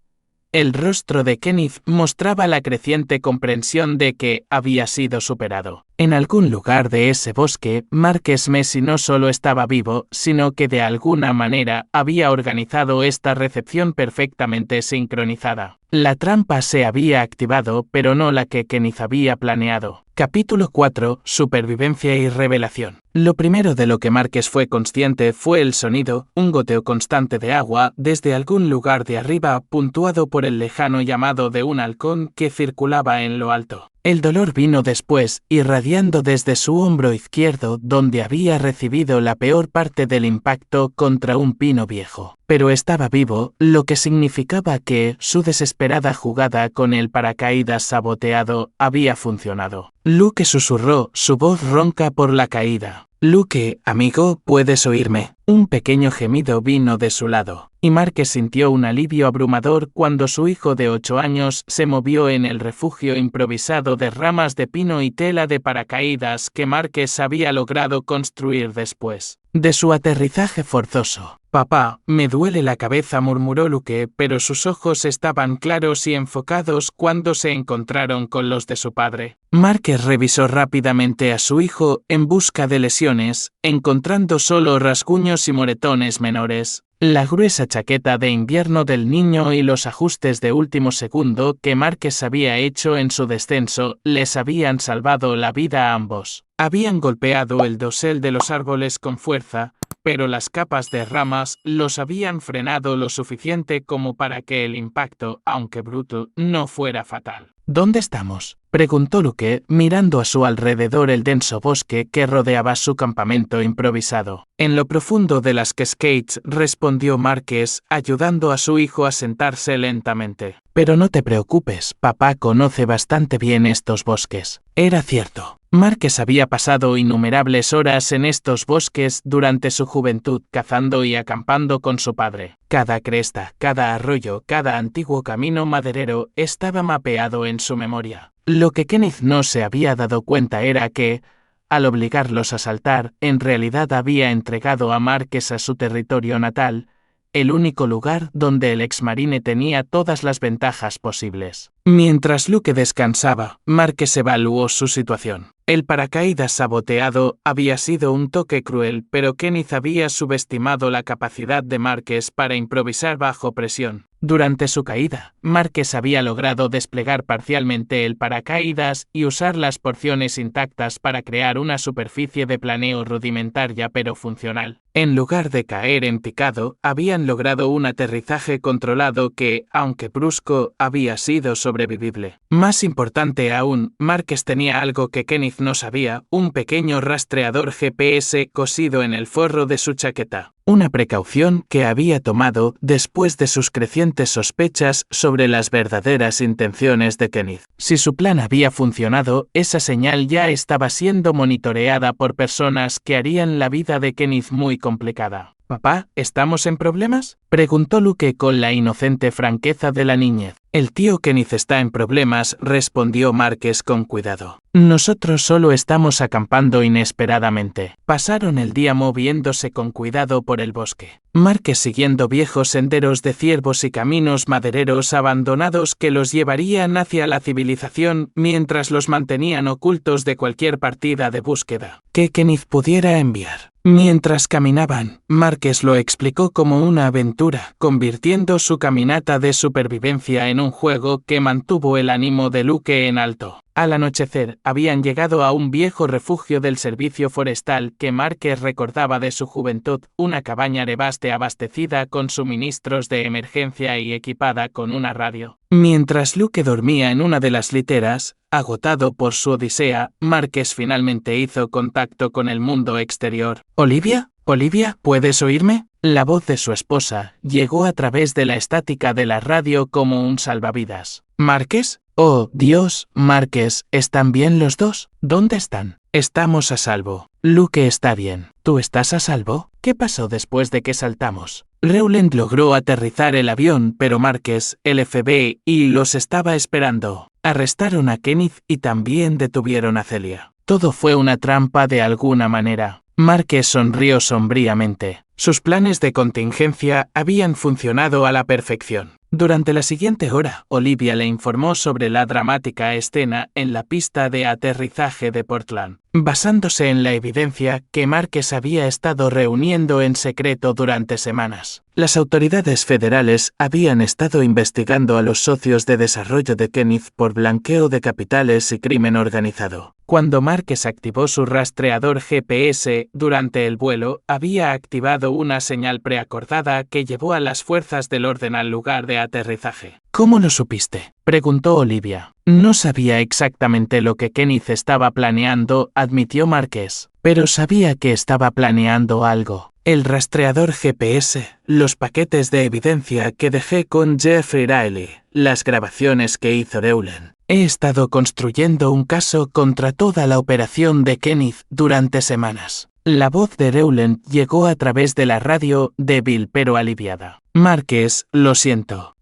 Speaker 1: el rostro de Kenneth mostraba la creciente comprensión de que había sido superado. En algún lugar de ese bosque, Marques Messi no solo estaba vivo, sino que de alguna manera había organizado esta recepción perfectamente sincronizada. La trampa se había activado, pero no la que Kenneth había planeado. Capítulo 4. Supervivencia y revelación. Lo primero de lo que Marques fue consciente fue el sonido, un goteo constante de agua desde algún lugar de arriba, puntuado por el lejano llamado de un halcón que circulaba en lo alto. El dolor vino después, irradiando desde su hombro izquierdo, donde había recibido la peor parte del impacto contra un pino viejo. Pero estaba vivo, lo que significaba que su desesperada jugada con el paracaídas saboteado había funcionado. Luke susurró, su voz ronca por la caída. Luke, amigo, ¿puedes oírme? Un pequeño gemido vino de su lado, y Marques sintió un alivio abrumador cuando su hijo de 8 años se movió en el refugio improvisado de ramas de pino y tela de paracaídas que Marques había logrado construir después de su aterrizaje forzoso. Papá, me duele la cabeza, murmuró Luke, pero sus ojos estaban claros y enfocados cuando se encontraron con los de su padre. Marques revisó rápidamente a su hijo en busca de lesiones, encontrando solo rasguños y moretones menores. La gruesa chaqueta de invierno del niño y los ajustes de último segundo que Marques había hecho en su descenso les habían salvado la vida a ambos. Habían golpeado el dosel de los árboles con fuerza, pero las capas de ramas los habían frenado lo suficiente como para que el impacto, aunque bruto, no fuera fatal. ¿Dónde estamos?, preguntó Luke, mirando a su alrededor el denso bosque que rodeaba su campamento improvisado. En lo profundo de las Cascades, respondió Marques, ayudando a su hijo a sentarse lentamente. Pero no te preocupes, papá conoce bastante bien estos bosques. Era cierto. Marques había pasado innumerables horas en estos bosques durante su juventud cazando y acampando con su padre. Cada cresta, cada arroyo, cada antiguo camino maderero estaba mapeado en su memoria. Lo que Kenneth no se había dado cuenta era que, al obligarlos a saltar, en realidad había entregado a Marques a su territorio natal, el único lugar donde el exmarine tenía todas las ventajas posibles. Mientras Luke descansaba, Marques evaluó su situación. El paracaídas saboteado había sido un toque cruel, pero Kenneth había subestimado la capacidad de Marques para improvisar bajo presión. Durante su caída, Marques había logrado desplegar parcialmente el paracaídas y usar las porciones intactas para crear una superficie de planeo rudimentaria pero funcional. En lugar de caer en picado, habían logrado un aterrizaje controlado que, aunque brusco, había sido sobrevivible. Más importante aún, Marques tenía algo que Kenneth no sabía, un pequeño rastreador GPS cosido en el forro de su chaqueta. Una precaución que había tomado después de sus crecientes sospechas sobre las verdaderas intenciones de Kenneth. Si su plan había funcionado, esa señal ya estaba siendo monitoreada por personas que harían la vida de Kenneth muy complicada. «Papá, ¿estamos en problemas?», preguntó Luke con la inocente franqueza de la niñez. «El tío Kenneth está en problemas», respondió Marques con cuidado. «Nosotros solo estamos acampando inesperadamente». Pasaron el día moviéndose con cuidado por el bosque. Marques siguiendo viejos senderos de ciervos y caminos madereros abandonados que los llevarían hacia la civilización mientras los mantenían ocultos de cualquier partida de búsqueda que Kenneth pudiera enviar. Mientras caminaban, Marques lo explicó como una aventura, convirtiendo su caminata de supervivencia en un juego que mantuvo el ánimo de Luke en alto. Al anochecer, habían llegado a un viejo refugio del servicio forestal que Marques recordaba de su juventud, una cabaña de baste abastecida con suministros de emergencia y equipada con una radio. Mientras Luke dormía en una de las literas, agotado por su odisea, Marques finalmente hizo contacto con el mundo exterior. «¿Olivia? Olivia, ¿puedes oírme?». La voz de su esposa llegó a través de la estática de la radio como un salvavidas. «¿Marques? Oh, Dios, Marques, ¿están bien los dos? ¿Dónde están?». «Estamos a salvo. Luke está bien. ¿Tú estás a salvo?». «¿Qué pasó después de que saltamos?». Rowland logró aterrizar el avión, pero Marques, el FBI, los estaba esperando. Arrestaron a Kenneth y también detuvieron a Celia. Todo fue una trampa de alguna manera. Marques sonrió sombríamente. Sus planes de contingencia habían funcionado a la perfección. Durante la siguiente hora, Olivia le informó sobre la dramática escena en la pista de aterrizaje de Portland. basándose en la evidencia que Marques había estado reuniendo en secreto durante semanas. Las autoridades federales habían estado investigando a los socios de desarrollo de Kenneth por blanqueo de capitales y crimen organizado. Cuando Marques activó su rastreador GPS durante el vuelo, había activado una señal preacordada que llevó a las fuerzas del orden al lugar de aterrizaje. ¿Cómo lo supiste?, preguntó Olivia. No sabía exactamente lo que Kenneth estaba planeando, admitió Marques, pero sabía que estaba planeando algo. El rastreador GPS, los paquetes de evidencia que dejé con Jeffrey Riley, las grabaciones que hizo Reulen. He estado construyendo un caso contra toda la operación de Kenneth durante semanas. La voz de Reulen llegó a través de la radio, débil pero aliviada. Marques, lo siento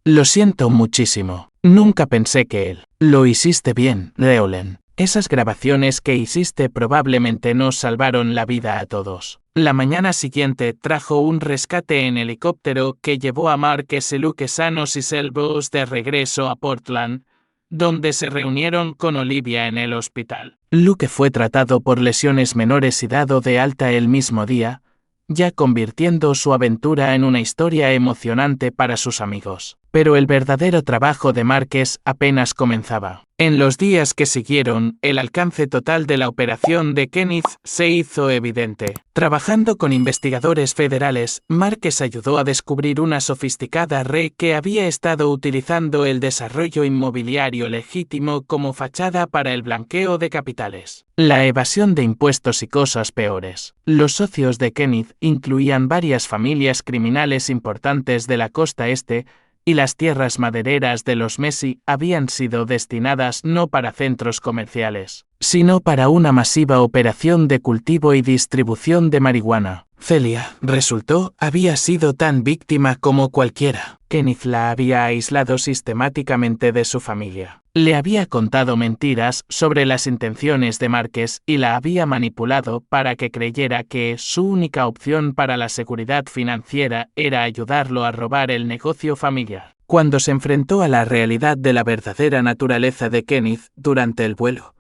Speaker 1: muchísimo. Nunca pensé que él. Lo hiciste bien, Reulen. Esas grabaciones que hiciste probablemente nos salvaron la vida a todos. La mañana siguiente trajo un rescate en helicóptero que llevó a Marques y Luke sanos y salvos de regreso a Portland, donde se reunieron con Olivia en el hospital. Luke fue tratado por lesiones menores y dado de alta el mismo día, ya convirtiendo su aventura en una historia emocionante para sus amigos. Pero el verdadero trabajo de Marques apenas comenzaba. En los días que siguieron, el alcance total de la operación de Kenneth se hizo evidente. Trabajando con investigadores federales, Marques ayudó a descubrir una sofisticada red que había estado utilizando el desarrollo inmobiliario legítimo como fachada para el blanqueo de capitales, la evasión de impuestos y cosas peores. Los socios de Kenneth incluían varias familias criminales importantes de la costa este, y las tierras madereras de los Messi habían sido destinadas no para centros comerciales, sino para una masiva operación de cultivo y distribución de marihuana. Celia, resultó, había sido tan víctima como cualquiera. Kenneth la había aislado sistemáticamente de su familia. Le había contado mentiras sobre las intenciones de Marques y la había manipulado para que creyera que su única opción para la seguridad financiera era ayudarlo a robar el negocio familiar. Cuando se enfrentó a la realidad de la verdadera naturaleza de Kenneth durante el vuelo,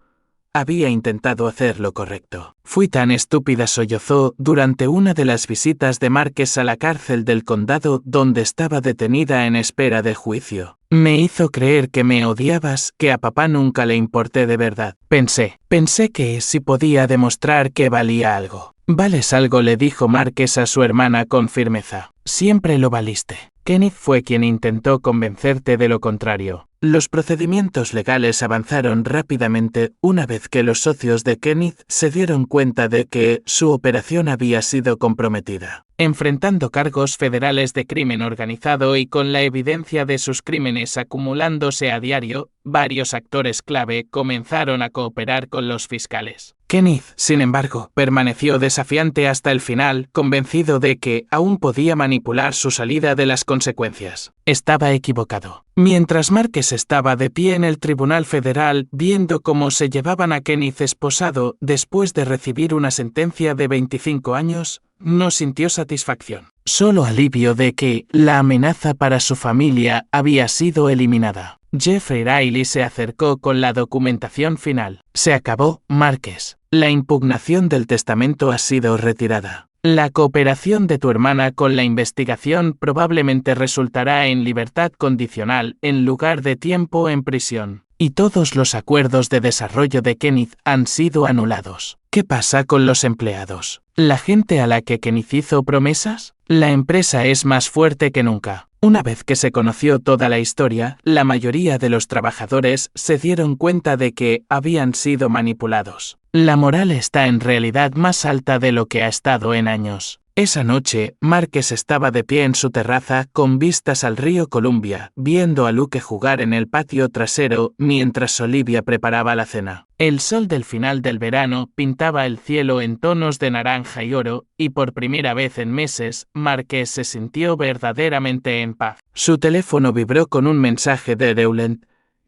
Speaker 1: había intentado hacer lo correcto. Fui tan estúpida, sollozó durante una de las visitas de Marques a la cárcel del condado donde estaba detenida en espera de juicio. Me hizo creer que me odiabas, que a papá nunca le importé de verdad. Pensé que si podía demostrar que valía algo. Vales algo, le dijo Marques a su hermana con firmeza. Siempre lo valiste. Kenneth fue quien intentó convencerte de lo contrario. Los procedimientos legales avanzaron rápidamente una vez que los socios de Kenneth se dieron cuenta de que su operación había sido comprometida. Enfrentando cargos federales de crimen organizado y con la evidencia de sus crímenes acumulándose a diario, varios actores clave comenzaron a cooperar con los fiscales. Kenneth, sin embargo, permaneció desafiante hasta el final, convencido de que aún podía manipular su salida de las consecuencias. Estaba equivocado. Mientras Marques estaba de pie en el Tribunal Federal viendo cómo se llevaban a Kenneth esposado después de recibir una sentencia de 25 años, no sintió satisfacción. Solo alivio de que la amenaza para su familia había sido eliminada. Jeffrey Riley se acercó con la documentación final. Se acabó, Marques. La impugnación del testamento ha sido retirada. La cooperación de tu hermana con la investigación probablemente resultará en libertad condicional en lugar de tiempo en prisión. Y todos los acuerdos de desarrollo de Kenneth han sido anulados. ¿Qué pasa con los empleados? ¿La gente a la que Kenneth hizo promesas? La empresa es más fuerte que nunca. Una vez que se conoció toda la historia, la mayoría de los trabajadores se dieron cuenta de que habían sido manipulados. La moral está en realidad más alta de lo que ha estado en años. Esa noche, Marques estaba de pie en su terraza con vistas al río Columbia, viendo a Luke jugar en el patio trasero mientras Olivia preparaba la cena. El sol del final del verano pintaba el cielo en tonos de naranja y oro, y por primera vez en meses, Marques se sintió verdaderamente en paz. Su teléfono vibró con un mensaje de Reulen,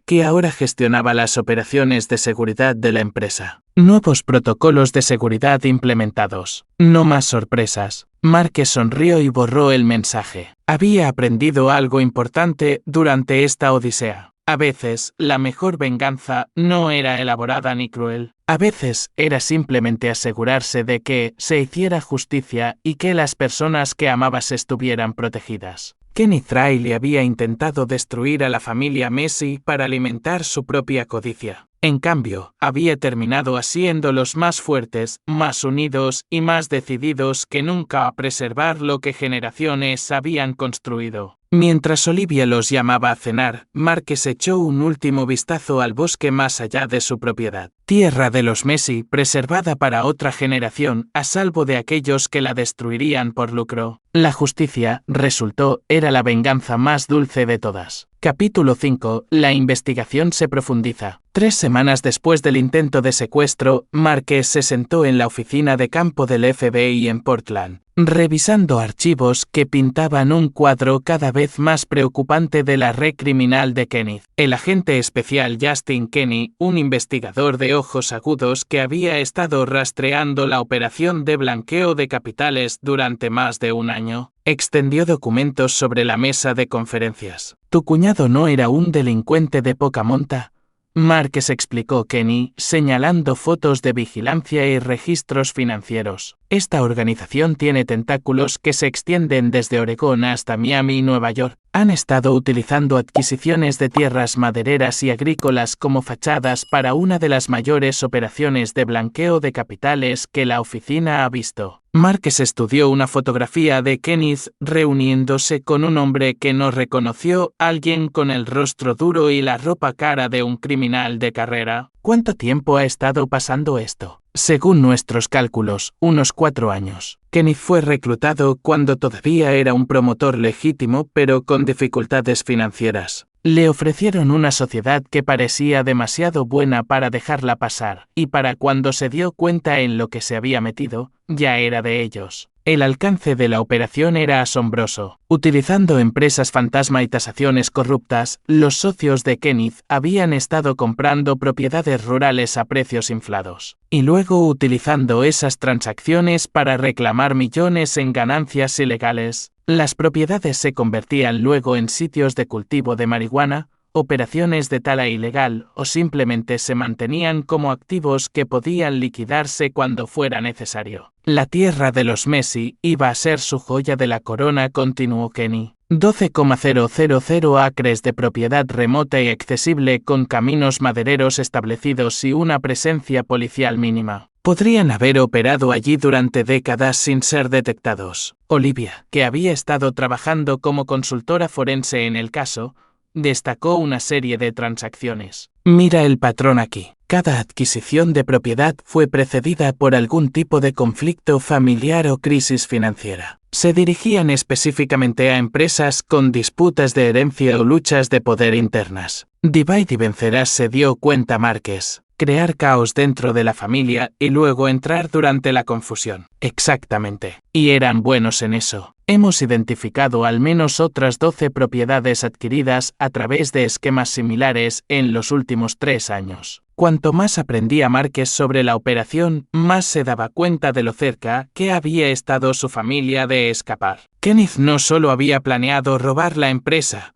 Speaker 1: que ahora gestionaba las operaciones de seguridad de la empresa. Nuevos protocolos de seguridad implementados. No más sorpresas. Marques sonrió y borró el mensaje. Había aprendido algo importante durante esta odisea. A veces, la mejor venganza no era elaborada ni cruel. A veces era simplemente asegurarse de que se hiciera justicia y que las personas que amabas estuvieran protegidas. Kenneth Riley había intentado destruir a la familia Messi para alimentar su propia codicia. En cambio, había terminado siendo los más fuertes, más unidos y más decididos que nunca a preservar lo que generaciones habían construido. Mientras Olivia los llamaba a cenar, Márquez echó un último vistazo al bosque más allá de su propiedad. Tierra de los Messi, preservada para otra generación, a salvo de aquellos que la destruirían por lucro. La justicia, resultó, era la venganza más dulce de todas. Capítulo 5. La investigación se profundiza. 3 semanas después del intento de secuestro, Márquez se sentó en la oficina de campo del FBI en Portland, revisando archivos que pintaban un cuadro cada vez más preocupante de la red criminal de Kenneth. El agente especial Justin Kenny, un investigador de ojos agudos que había estado rastreando la operación de blanqueo de capitales durante más de un año, extendió documentos sobre la mesa de conferencias. «¿Tu cuñado no era un delincuente de poca monta?», Márquez explicó Kenny, señalando fotos de vigilancia y registros financieros. Esta organización tiene tentáculos que se extienden desde Oregón hasta Miami y Nueva York. Han estado utilizando adquisiciones de tierras madereras y agrícolas como fachadas para una de las mayores operaciones de blanqueo de capitales que la oficina ha visto. Márquez estudió una fotografía de Kenneth reuniéndose con un hombre que no reconoció, alguien con el rostro duro y la ropa cara de un criminal de carrera. ¿Cuánto tiempo ha estado pasando esto? Según nuestros cálculos, unos 4 años. Kenneth fue reclutado cuando todavía era un promotor legítimo pero con dificultades financieras. Le ofrecieron una sociedad que parecía demasiado buena para dejarla pasar, y para cuando se dio cuenta en lo que se había metido, ya era de ellos. El alcance de la operación era asombroso. Utilizando empresas fantasma y tasaciones corruptas, los socios de Kenneth habían estado comprando propiedades rurales a precios inflados, y luego utilizando esas transacciones para reclamar millones en ganancias ilegales. Las propiedades se convertían luego en sitios de cultivo de marihuana, operaciones de tala ilegal o simplemente se mantenían como activos que podían liquidarse cuando fuera necesario. La tierra de los Messi iba a ser su joya de la corona, continuó Kenny. 12,000 acres de propiedad remota y accesible con caminos madereros establecidos y una presencia policial mínima. Podrían haber operado allí durante décadas sin ser detectados. Olivia, que había estado trabajando como consultora forense en el caso, destacó una serie de transacciones. Mira el patrón aquí. Cada adquisición de propiedad fue precedida por algún tipo de conflicto familiar o crisis financiera. Se dirigían específicamente a empresas con disputas de herencia o luchas de poder internas. Divide y vencerás, se dio cuenta Márquez. Crear caos dentro de la familia y luego entrar durante la confusión. Exactamente. Y eran buenos en eso. Hemos identificado al menos otras 12 propiedades adquiridas a través de esquemas similares en los últimos 3 años. Cuanto más aprendía Márquez sobre la operación, más se daba cuenta de lo cerca que había estado su familia de escapar. Kenneth no solo había planeado robar la empresa,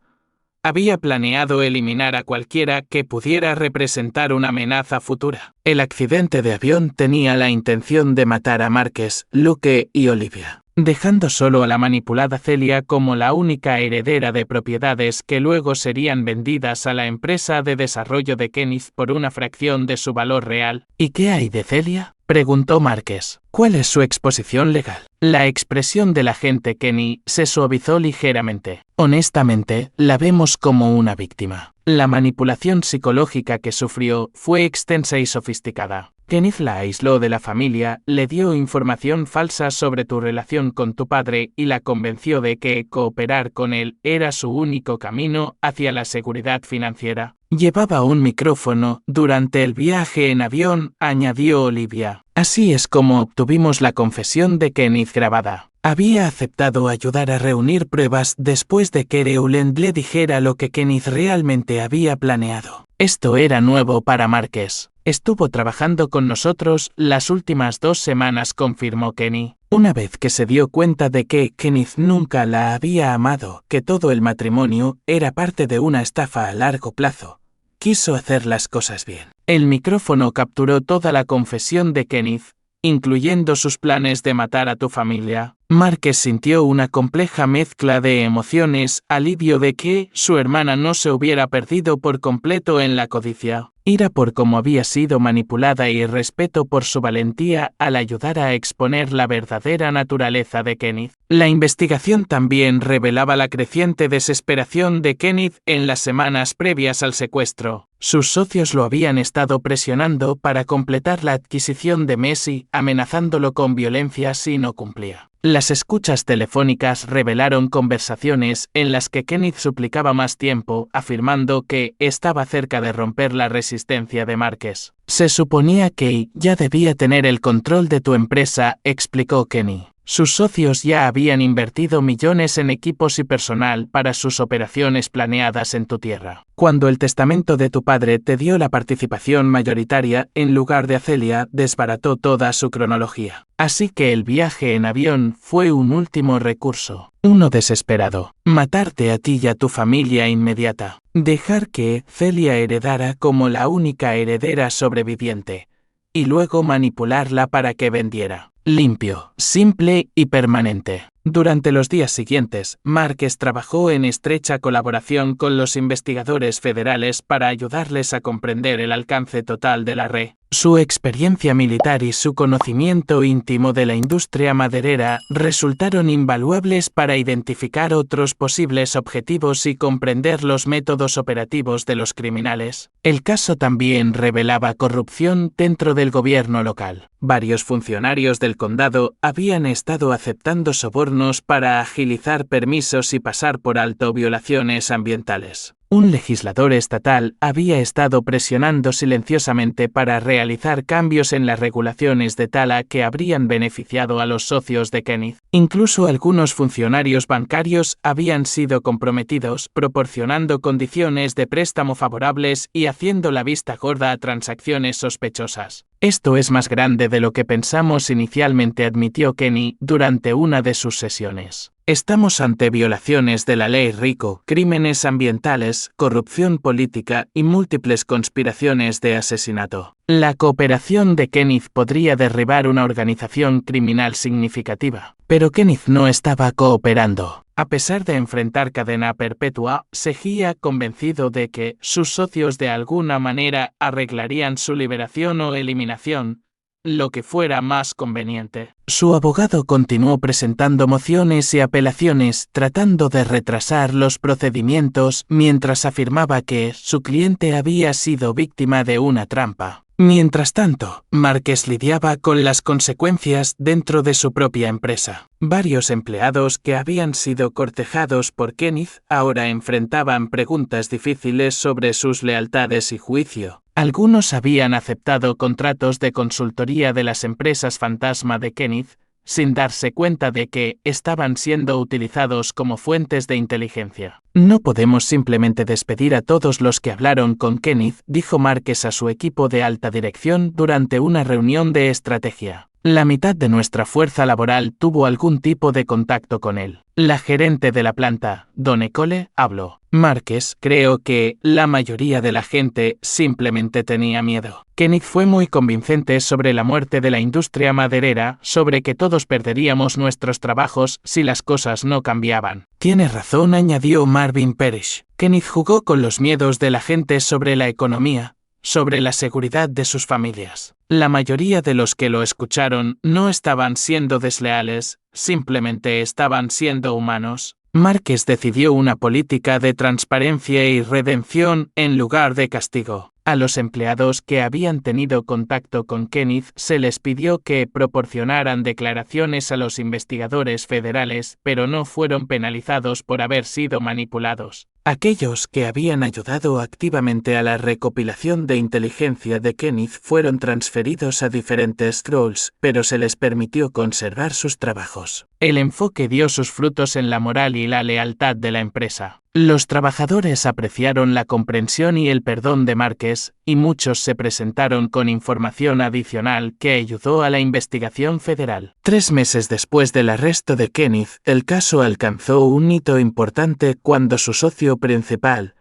Speaker 1: había planeado eliminar a cualquiera que pudiera representar una amenaza futura. El accidente de avión tenía la intención de matar a Márquez, Luke y Olivia, dejando solo a la manipulada Celia como la única heredera de propiedades que luego serían vendidas a la empresa de desarrollo de Kenneth por una fracción de su valor real. ¿Y qué hay de Celia?, preguntó Márquez. ¿Cuál es su exposición legal? La expresión del agente Kenny se suavizó ligeramente. Honestamente, la vemos como una víctima. La manipulación psicológica que sufrió fue extensa y sofisticada. Kenneth la aisló de la familia, le dio información falsa sobre tu relación con tu padre y la convenció de que cooperar con él era su único camino hacia la seguridad financiera. Llevaba un micrófono durante el viaje en avión, añadió Olivia. Así es como obtuvimos la confesión de Kenneth grabada. Había aceptado ayudar a reunir pruebas después de que Reuland le dijera lo que Kenneth realmente había planeado. Esto era nuevo para Márquez. Estuvo trabajando con nosotros las últimas 2 semanas, confirmó Kenny. Una vez que se dio cuenta de que Kenneth nunca la había amado, que todo el matrimonio era parte de una estafa a largo plazo, quiso hacer las cosas bien. El micrófono capturó toda la confesión de Kenneth, incluyendo sus planes de matar a tu familia. Marques sintió una compleja mezcla de emociones, alivio de que su hermana no se hubiera perdido por completo en la codicia, ira por cómo había sido manipulada y respeto por su valentía al ayudar a exponer la verdadera naturaleza de Kenneth. La investigación también revelaba la creciente desesperación de Kenneth en las semanas previas al secuestro. Sus socios lo habían estado presionando para completar la adquisición de Messi, amenazándolo con violencia si no cumplía. Las escuchas telefónicas revelaron conversaciones en las que Kenneth suplicaba más tiempo, afirmando que estaba cerca de romper la resistencia de Marques. Se suponía que ya debía tener el control de tu empresa, explicó Kenny. Sus socios ya habían invertido millones en equipos y personal para sus operaciones planeadas en tu tierra. Cuando el testamento de tu padre te dio la participación mayoritaria en lugar de a Celia, desbarató toda su cronología. Así que el viaje en avión fue un último recurso. Uno desesperado. Matarte a ti y a tu familia inmediata. Dejar que Celia heredara como la única heredera sobreviviente. Y luego manipularla para que vendiera. Limpio, simple y permanente. Durante los días siguientes, Marques trabajó en estrecha colaboración con los investigadores federales para ayudarles a comprender el alcance total de la red. Su experiencia militar y su conocimiento íntimo de la industria maderera resultaron invaluables para identificar otros posibles objetivos y comprender los métodos operativos de los criminales. El caso también revelaba corrupción dentro del gobierno local. Varios funcionarios del condado habían estado aceptando sobornos para agilizar permisos y pasar por alto violaciones ambientales. Un legislador estatal había estado presionando silenciosamente para realizar cambios en las regulaciones de tala que habrían beneficiado a los socios de Kenneth. Incluso algunos funcionarios bancarios habían sido comprometidos, proporcionando condiciones de préstamo favorables y haciendo la vista gorda a transacciones sospechosas. Esto es más grande de lo que pensamos inicialmente, admitió Kenny durante una de sus sesiones. Estamos ante violaciones de la ley RICO, crímenes ambientales, corrupción política y múltiples conspiraciones de asesinato. La cooperación de Kenneth podría derribar una organización criminal significativa. Pero Kenneth no estaba cooperando. A pesar de enfrentar cadena perpetua, seguía convencido de que sus socios de alguna manera arreglarían su liberación o eliminación, lo que fuera más conveniente. Su abogado continuó presentando mociones y apelaciones tratando de retrasar los procedimientos mientras afirmaba que su cliente había sido víctima de una trampa. Mientras tanto, Marques lidiaba con las consecuencias dentro de su propia empresa. Varios empleados que habían sido cortejados por Kenneth ahora enfrentaban preguntas difíciles sobre sus lealtades y juicio. Algunos habían aceptado contratos de consultoría de las empresas fantasma de Kenneth, sin darse cuenta de que estaban siendo utilizados como fuentes de inteligencia. No podemos simplemente despedir a todos los que hablaron con Kenneth, dijo Marques a su equipo de alta dirección durante una reunión de estrategia. La mitad de nuestra fuerza laboral tuvo algún tipo de contacto con él. La gerente de la planta, Donna Cole, habló. Marques, creo que la mayoría de la gente simplemente tenía miedo. Kenneth fue muy convincente sobre la muerte de la industria maderera, sobre que todos perderíamos nuestros trabajos si las cosas no cambiaban. Tienes razón, añadió Marvin Parrish. Kenneth jugó con los miedos de la gente sobre la economía, sobre la seguridad de sus familias. La mayoría de los que lo escucharon no estaban siendo desleales, simplemente estaban siendo humanos. Marques decidió una política de transparencia y redención en lugar de castigo. A los empleados que habían tenido contacto con Kenneth se les pidió que proporcionaran declaraciones a los investigadores federales, pero no fueron penalizados por haber sido manipulados. Aquellos que habían ayudado activamente a la recopilación de inteligencia de Kenneth fueron transferidos a diferentes roles, pero se les permitió conservar sus trabajos. El enfoque dio sus frutos en la moral y la lealtad de la empresa. Los trabajadores apreciaron la comprensión y el perdón de Marques, y muchos se presentaron con información adicional que ayudó a la investigación federal. 3 meses después del arresto de Kenneth, el caso alcanzó un hito importante cuando su socio principal,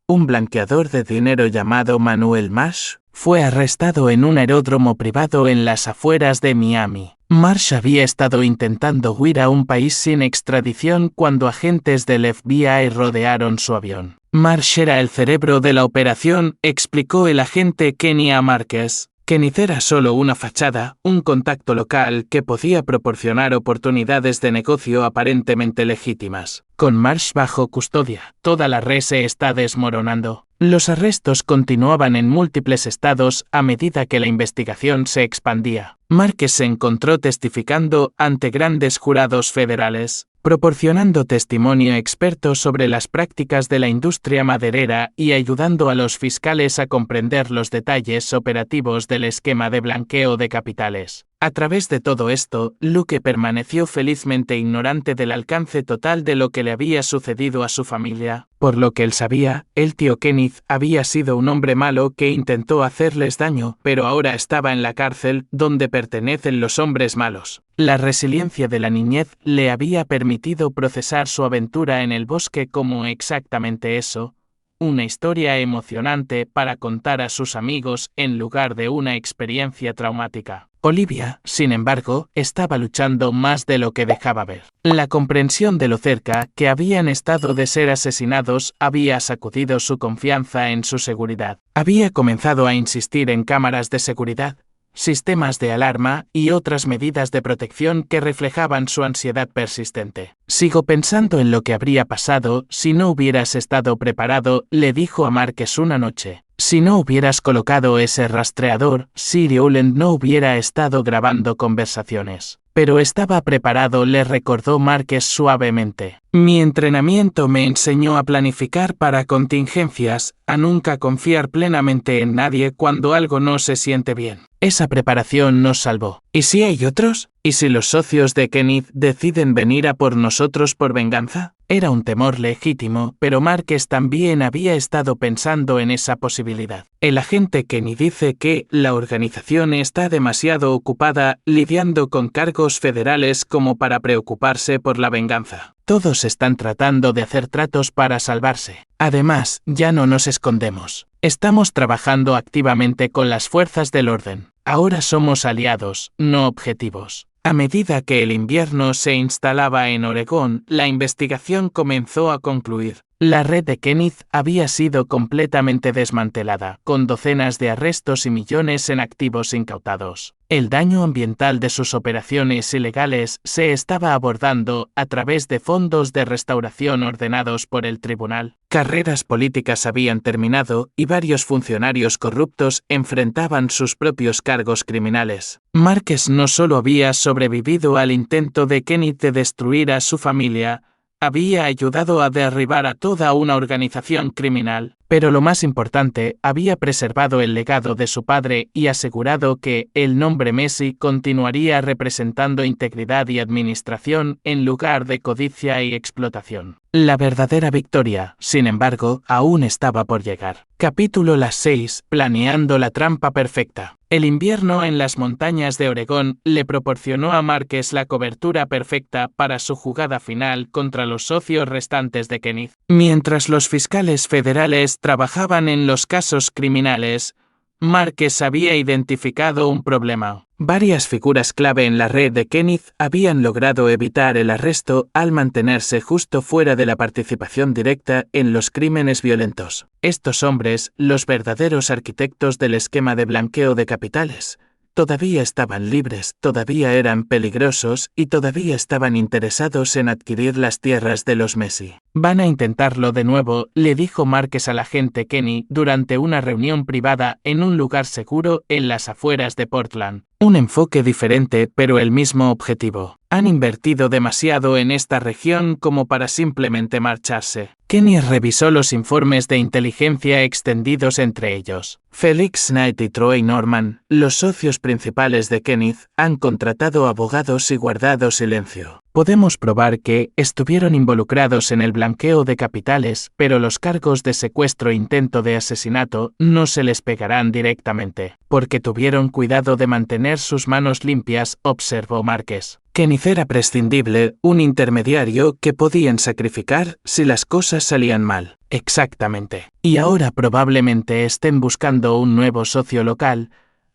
Speaker 1: un blanqueador de dinero llamado Manuel Marsh, fue arrestado en un aeródromo privado en las afueras de Miami. Marsh había estado intentando huir a un país sin extradición cuando agentes del FBI rodearon su avión. Marsh era el cerebro de la operación, explicó el agente Kenny a Márquez. Kenneth era solo una fachada, un contacto local que podía proporcionar oportunidades de negocio aparentemente legítimas. Con Marsh bajo custodia, toda la red se está desmoronando. Los arrestos continuaban en múltiples estados a medida que la investigación se expandía. Márquez se encontró testificando ante grandes jurados federales, proporcionando testimonio experto sobre las prácticas de la industria maderera y ayudando a los fiscales a comprender los detalles operativos del esquema de blanqueo de capitales. A través de todo esto, Luke permaneció felizmente ignorante del alcance total de lo que le había sucedido a su familia. Por lo que él sabía, el tío Kenneth había sido un hombre malo que intentó hacerles daño, pero ahora estaba en la cárcel, donde pertenecen los hombres malos. La resiliencia de la niñez le había permitido procesar su aventura en el bosque como exactamente eso, una historia emocionante para contar a sus amigos en lugar de una experiencia traumática. Olivia, sin embargo, estaba luchando más de lo que dejaba ver. La comprensión de lo cerca que habían estado de ser asesinados había sacudido su confianza en su seguridad. Había comenzado a insistir en cámaras de seguridad, sistemas de alarma y otras medidas de protección que reflejaban su ansiedad persistente. Sigo pensando en lo que habría pasado si no hubieras estado preparado, le dijo a Márquez una noche. Si no hubieras colocado ese rastreador, Sir Howland no hubiera estado grabando conversaciones. Pero estaba preparado, le recordó Márquez suavemente. Mi entrenamiento me enseñó a planificar para contingencias, a nunca confiar plenamente en nadie cuando algo no se siente bien. Esa preparación nos salvó. ¿Y si hay otros? ¿Y si los socios de Kenneth deciden venir a por nosotros por venganza? Era un temor legítimo, pero Márquez también había estado pensando en esa posibilidad. El agente Kenny dice que la organización está demasiado ocupada lidiando con cargos federales como para preocuparse por la venganza. Todos están tratando de hacer tratos para salvarse. Además, ya no nos escondemos. Estamos trabajando activamente con las fuerzas del orden. Ahora somos aliados, no objetivos. A medida que el invierno se instalaba en Oregón, la investigación comenzó a concluir. La red de Kenneth había sido completamente desmantelada, con docenas de arrestos y millones en activos incautados. El daño ambiental de sus operaciones ilegales se estaba abordando a través de fondos de restauración ordenados por el tribunal. Carreras políticas habían terminado y varios funcionarios corruptos enfrentaban sus propios cargos criminales. Márquez no solo había sobrevivido al intento de Kenneth de destruir a su familia, había ayudado a derribar a toda una organización criminal, pero lo más importante, había preservado el legado de su padre y asegurado que el nombre Messi continuaría representando integridad y administración en lugar de codicia y explotación. La verdadera victoria, sin embargo, aún estaba por llegar. Capítulo 6. Planeando la trampa perfecta. El invierno en las montañas de Oregón le proporcionó a Márquez la cobertura perfecta para su jugada final contra los socios restantes de Kenneth. Mientras los fiscales federales trabajaban en los casos criminales, Márquez había identificado un problema. Varias figuras clave en la red de Kenneth habían logrado evitar el arresto al mantenerse justo fuera de la participación directa en los crímenes violentos. Estos hombres, los verdaderos arquitectos del esquema de blanqueo de capitales, todavía estaban libres, todavía eran peligrosos y todavía estaban interesados en adquirir las tierras de los Messi. Van a intentarlo de nuevo, le dijo Márquez al agente Kenny durante una reunión privada en un lugar seguro en las afueras de Portland. Un enfoque diferente, pero el mismo objetivo. Han invertido demasiado en esta región como para simplemente marcharse. Kenny revisó los informes de inteligencia extendidos entre ellos. Felix Knight y Troy Norman, los socios principales de Kenneth, han contratado abogados y guardado silencio. Podemos probar que estuvieron involucrados en el blanqueo de capitales, pero los cargos de secuestro e intento de asesinato no se les pegarán directamente, porque tuvieron cuidado de mantener sus manos limpias, observó Márquez. Kenneth era prescindible, un intermediario que podían sacrificar si las cosas salían mal. Exactamente. Y ahora probablemente estén buscando un nuevo socio local,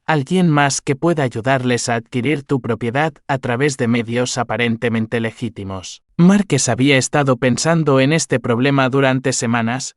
Speaker 1: alguien más que pueda ayudarles a adquirir tu propiedad a través de medios aparentemente legítimos. Márquez había estado pensando en este problema durante semanas,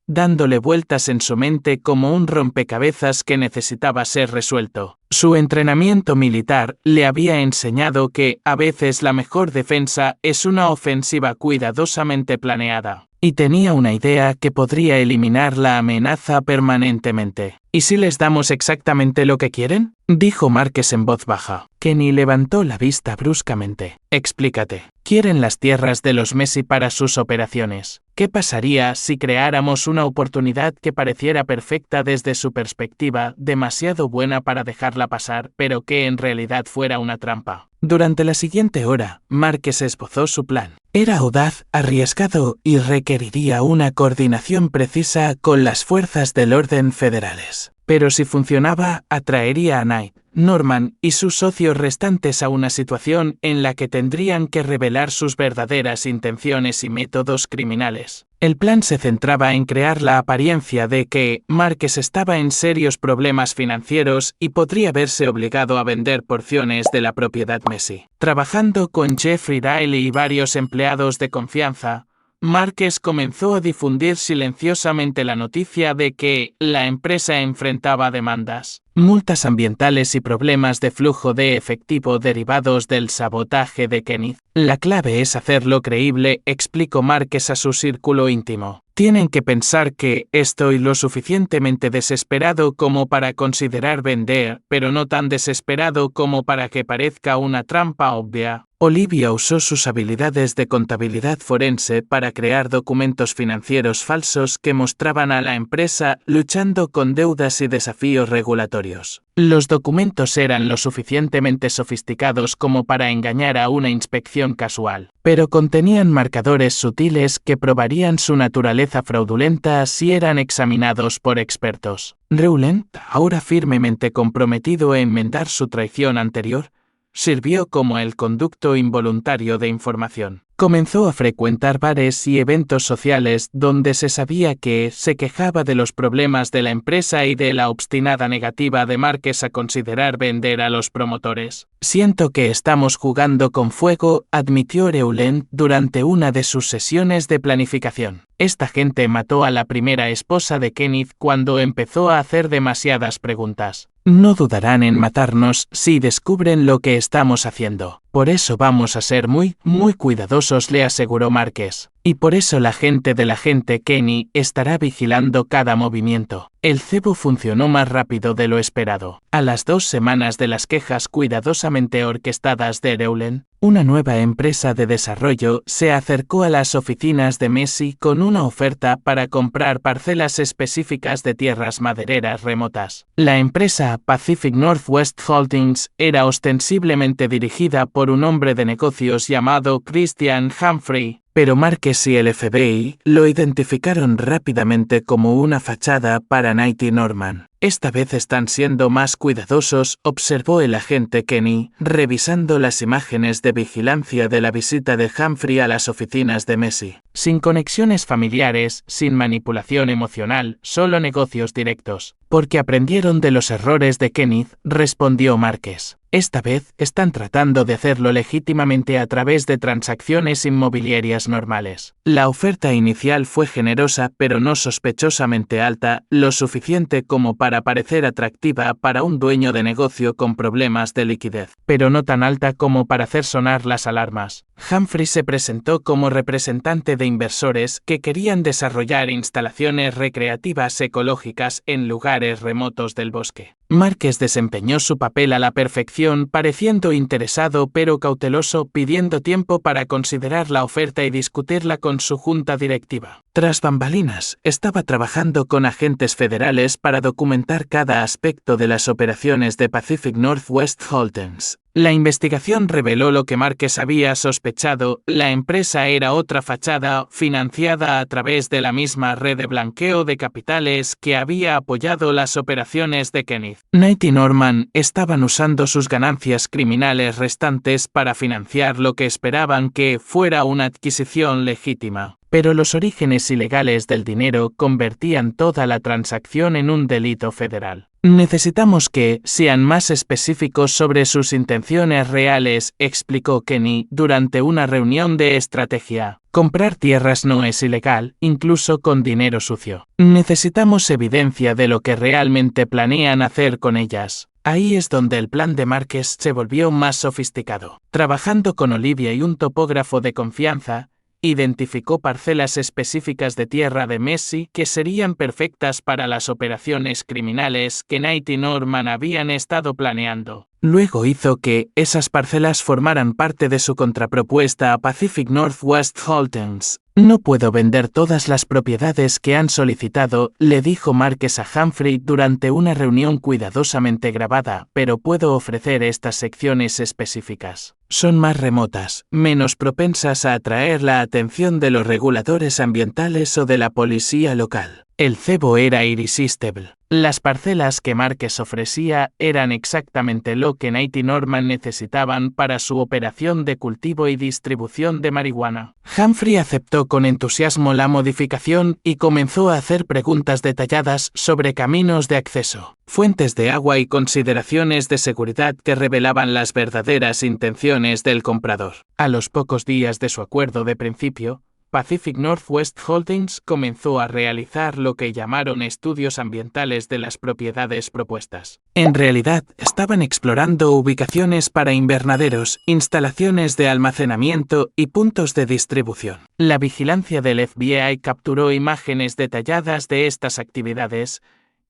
Speaker 1: dándole vueltas en su mente como un rompecabezas que necesitaba ser resuelto. Su entrenamiento militar le había enseñado que, a veces, la mejor defensa es una ofensiva cuidadosamente planeada. Y tenía una idea que podría eliminar la amenaza permanentemente. ¿Y si les damos exactamente lo que quieren?, dijo Márquez en voz baja. Kenny levantó la vista bruscamente. Explícate. Quieren las tierras de los Messi para sus operaciones. ¿Qué pasaría si creáramos una oportunidad que pareciera perfecta desde su perspectiva, demasiado buena para dejarla pasar, pero que en realidad fuera una trampa? Durante la siguiente hora, Márquez esbozó su plan. Era audaz, arriesgado y requeriría una coordinación precisa con las fuerzas del orden federales. Pero si funcionaba, atraería a Knight, Norman y sus socios restantes a una situación en la que tendrían que revelar sus verdaderas intenciones y métodos criminales. El plan se centraba en crear la apariencia de que Márquez estaba en serios problemas financieros y podría verse obligado a vender porciones de la propiedad Messi. Trabajando con Jeffrey Riley y varios empleados de confianza, Márquez comenzó a difundir silenciosamente la noticia de que la empresa enfrentaba demandas, multas ambientales y problemas de flujo de efectivo derivados del sabotaje de Kenneth. La clave es hacerlo creíble, explicó Márquez a su círculo íntimo. Tienen que pensar que estoy lo suficientemente desesperado como para considerar vender, pero no tan desesperado como para que parezca una trampa obvia. Olivia usó sus habilidades de contabilidad forense para crear documentos financieros falsos que mostraban a la empresa luchando con deudas y desafíos regulatorios. Los documentos eran lo suficientemente sofisticados como para engañar a una inspección casual, pero contenían marcadores sutiles que probarían su naturaleza fraudulenta si eran examinados por expertos. Rowland, ahora firmemente comprometido a enmendar su traición anterior, sirvió como el conducto involuntario de información. Comenzó a frecuentar bares y eventos sociales donde se sabía que se quejaba de los problemas de la empresa y de la obstinada negativa de Márquez a considerar vender a los promotores. Siento que estamos jugando con fuego, admitió Rowland durante una de sus sesiones de planificación. Esta gente mató a la primera esposa de Kenneth cuando empezó a hacer demasiadas preguntas. No dudarán en matarnos si descubren lo que estamos haciendo. Por eso vamos a ser muy cuidadosos, le aseguró Márquez. Y por eso la gente del agente Kenny estará vigilando cada movimiento. El cebo funcionó más rápido de lo esperado. A las 2 semanas de las quejas cuidadosamente orquestadas de Rowland, una nueva empresa de desarrollo se acercó a las oficinas de Messi con una oferta para comprar parcelas específicas de tierras madereras remotas. La empresa Pacific Northwest Holdings era ostensiblemente dirigida por un hombre de negocios llamado Christian Humphrey, pero Márquez y el FBI lo identificaron rápidamente como una fachada para Knight y Norman. Esta vez están siendo más cuidadosos, observó el agente Kenny, revisando las imágenes de vigilancia de la visita de Humphrey a las oficinas de Messi. Sin conexiones familiares, sin manipulación emocional, solo negocios directos. Porque aprendieron de los errores de Kenneth, respondió Márquez. Esta vez están tratando de hacerlo legítimamente a través de transacciones inmobiliarias normales. La oferta inicial fue generosa pero no sospechosamente alta, lo suficiente como para parecer atractiva para un dueño de negocio con problemas de liquidez, pero no tan alta como para hacer sonar las alarmas. Humphrey se presentó como representante de inversores que querían desarrollar instalaciones recreativas ecológicas en lugares remotos del bosque. Márquez desempeñó su papel a la perfección, pareciendo interesado pero cauteloso, pidiendo tiempo para considerar la oferta y discutirla con su junta directiva. Tras bambalinas, estaba trabajando con agentes federales para documentar cada aspecto de las operaciones de Pacific Northwest Holdings. La investigación reveló lo que Marques había sospechado: la empresa era otra fachada financiada a través de la misma red de blanqueo de capitales que había apoyado las operaciones de Kenneth. Knight y Norman estaban usando sus ganancias criminales restantes para financiar lo que esperaban que fuera una adquisición legítima. Pero los orígenes ilegales del dinero convertían toda la transacción en un delito federal. Necesitamos que sean más específicos sobre sus intenciones reales, explicó Kenny durante una reunión de estrategia. Comprar tierras no es ilegal, incluso con dinero sucio. Necesitamos evidencia de lo que realmente planean hacer con ellas. Ahí es donde el plan de Marques se volvió más sofisticado. Trabajando con Olivia y un topógrafo de confianza, identificó parcelas específicas de tierra de Messi que serían perfectas para las operaciones criminales que Knight y Norman habían estado planeando. Luego hizo que esas parcelas formaran parte de su contrapropuesta a Pacific Northwest Holdings. No puedo vender todas las propiedades que han solicitado, le dijo Marques a Humphrey durante una reunión cuidadosamente grabada, pero puedo ofrecer estas secciones específicas. Son más remotas, menos propensas a atraer la atención de los reguladores ambientales o de la policía local. El cebo era irresistible. Las parcelas que Marques ofrecía eran exactamente lo que Knight y Norman necesitaban para su operación de cultivo y distribución de marihuana. Humphrey aceptó con entusiasmo la modificación y comenzó a hacer preguntas detalladas sobre caminos de acceso, fuentes de agua y consideraciones de seguridad que revelaban las verdaderas intenciones del comprador. A los pocos días de su acuerdo de principio, Pacific Northwest Holdings comenzó a realizar lo que llamaron estudios ambientales de las propiedades propuestas. En realidad, estaban explorando ubicaciones para invernaderos, instalaciones de almacenamiento y puntos de distribución. La vigilancia del FBI capturó imágenes detalladas de estas actividades,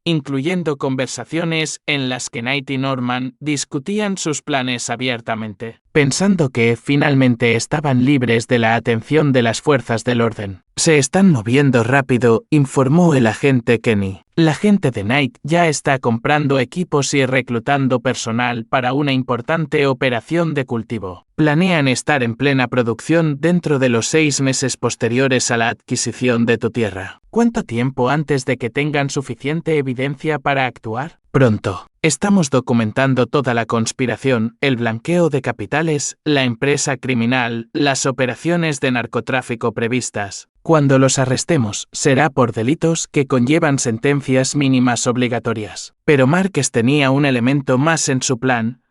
Speaker 1: incluyendo conversaciones en las que Knight y Norman discutían sus planes abiertamente, pensando que finalmente estaban libres de la atención de las fuerzas del orden. Se están moviendo rápido, informó el agente Kenny. La gente de Knight ya está comprando equipos y reclutando personal para una importante operación de cultivo. Planean estar en plena producción dentro de los 6 meses posteriores a la adquisición de tu tierra. ¿Cuánto tiempo antes de que tengan suficiente evidencia para actuar? Pronto. Estamos documentando toda la conspiración, el blanqueo de capitales, la empresa criminal, las operaciones de narcotráfico previstas. Cuando los arrestemos, será por delitos que conllevan sentencias mínimas obligatorias. Pero Marques tenía un elemento más en su plan,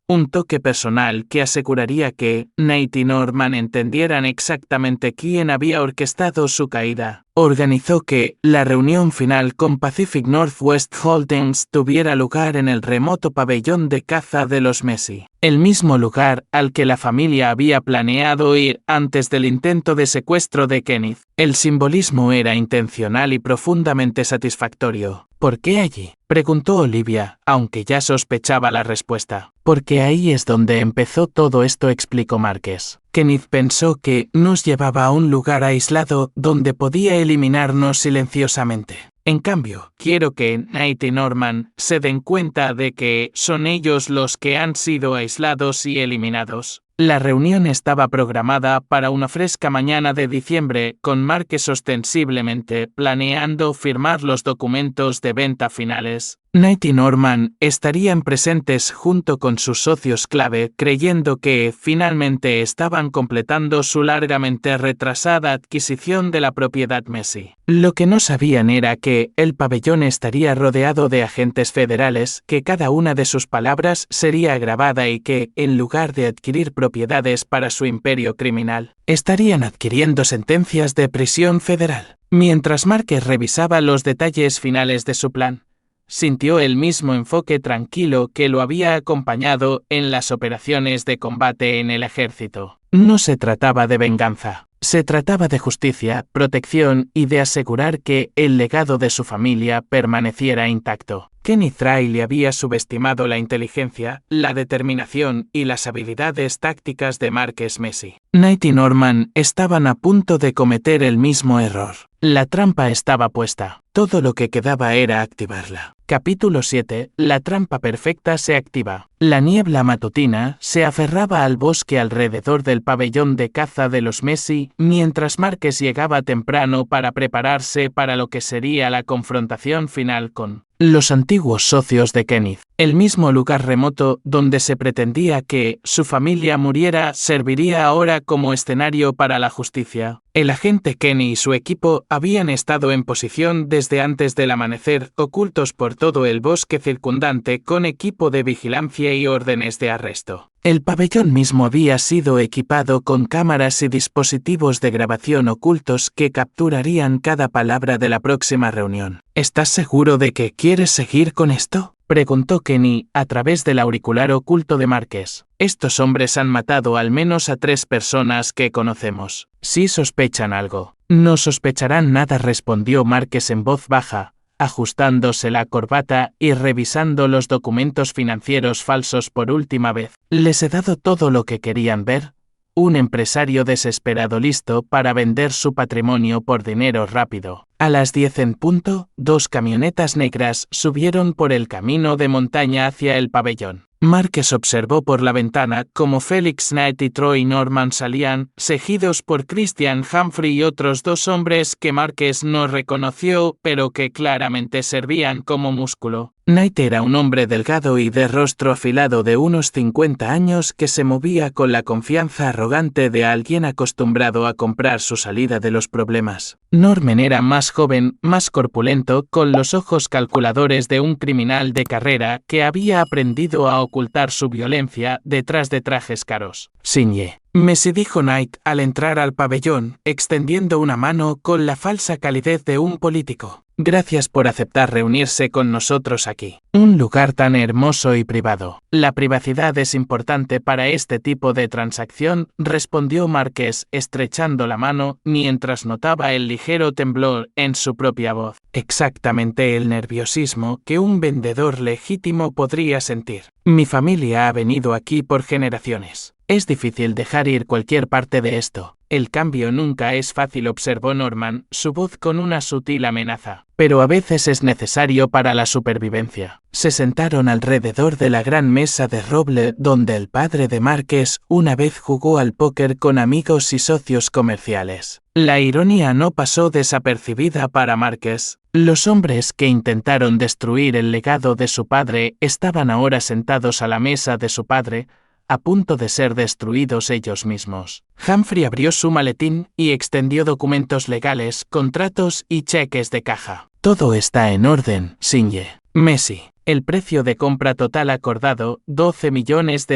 Speaker 1: un toque personal que aseguraría que Knight y Norman entendieran exactamente quién había orquestado su caída. Organizó que la reunión final con Pacific Northwest Holdings tuviera lugar en el remoto pabellón de caza de los Messi, el mismo lugar al que la familia había planeado ir antes del intento de secuestro de Kenneth. El simbolismo era intencional y profundamente satisfactorio. ¿Por qué allí?, preguntó Olivia, aunque ya sospechaba la respuesta. Porque ahí es donde empezó todo esto, explicó Marques. Kenneth pensó que nos llevaba a un lugar aislado donde podía eliminarnos silenciosamente. En cambio, quiero que Knight y Norman se den cuenta de que son ellos los que han sido aislados y eliminados. La reunión estaba programada para una fresca mañana de diciembre, con Marques ostensiblemente planeando firmar los documentos de venta finales. Knight y Norman estarían presentes junto con sus socios clave, creyendo que finalmente estaban completando su largamente retrasada adquisición de la propiedad Messi. Lo que no sabían era que el pabellón estaría rodeado de agentes federales, que cada una de sus palabras sería grabada y que, en lugar de adquirir propiedades para su imperio criminal, estarían adquiriendo sentencias de prisión federal. Mientras Marques revisaba los detalles finales de su plan, sintió el mismo enfoque tranquilo que lo había acompañado en las operaciones de combate en el ejército. No se trataba de venganza. Se trataba de justicia, protección y de asegurar que el legado de su familia permaneciera intacto. Kenneth Riley había subestimado la inteligencia, la determinación y las habilidades tácticas de Marques Messi. Knight y Norman estaban a punto de cometer el mismo error. La trampa estaba puesta. Todo lo que quedaba era activarla. Capítulo 7. La trampa perfecta se activa. La niebla matutina se aferraba al bosque alrededor del pabellón de caza de los Messi, mientras Marques llegaba temprano para prepararse para lo que sería la confrontación final con los antiguos socios de Kenneth. El mismo lugar remoto donde se pretendía que su familia muriera serviría ahora como escenario para la justicia. El agente Kenny y su equipo habían estado en posición desde antes del amanecer, ocultos por todo el bosque circundante con equipo de vigilancia y órdenes de arresto. El pabellón mismo había sido equipado con cámaras y dispositivos de grabación ocultos que capturarían cada palabra de la próxima reunión. ¿Estás seguro de que quieres seguir con esto?, preguntó Kenny a través del auricular oculto de Marques. Estos hombres han matado al menos a 3 personas que conocemos. Si sospechan algo, no sospecharán nada, respondió Marques en voz baja, ajustándose la corbata y revisando los documentos financieros falsos por última vez. Les he dado todo lo que querían ver. Un empresario desesperado listo para vender su patrimonio por dinero rápido. A las 10 en punto, 2 camionetas negras subieron por el camino de montaña hacia el pabellón. Marques observó por la ventana cómo Felix Knight y Troy Norman salían, seguidos por Christian Humphrey y otros 2 hombres que Marques no reconoció, pero que claramente servían como músculo. Knight era un hombre delgado y de rostro afilado de unos 50 años que se movía con la confianza arrogante de alguien acostumbrado a comprar su salida de los problemas. Norman era más joven, más corpulento, con los ojos calculadores de un criminal de carrera que había aprendido a ocultar su violencia detrás de trajes caros. Signe. Messi, dijo Knight al entrar al pabellón, extendiendo una mano con la falsa calidez de un político. Gracias por aceptar reunirse con nosotros aquí. Un lugar tan hermoso y privado. La privacidad es importante para este tipo de transacción, respondió Marques, estrechando la mano mientras notaba el ligero temblor en su propia voz. Exactamente el nerviosismo que un vendedor legítimo podría sentir. Mi familia ha venido aquí por generaciones. Es difícil dejar ir cualquier parte de esto. El cambio nunca es fácil, observó Norman, su voz con una sutil amenaza. Pero a veces es necesario para la supervivencia. Se sentaron alrededor de la gran mesa de roble donde el padre de Marques una vez jugó al póker con amigos y socios comerciales. La ironía no pasó desapercibida para Marques. Los hombres que intentaron destruir el legado de su padre estaban ahora sentados a la mesa de su padre, a punto de ser destruidos ellos mismos. Humphrey abrió su maletín y extendió documentos legales, contratos y cheques de caja. Todo está en orden, Signe. Messi. El precio de compra total acordado, $12 millones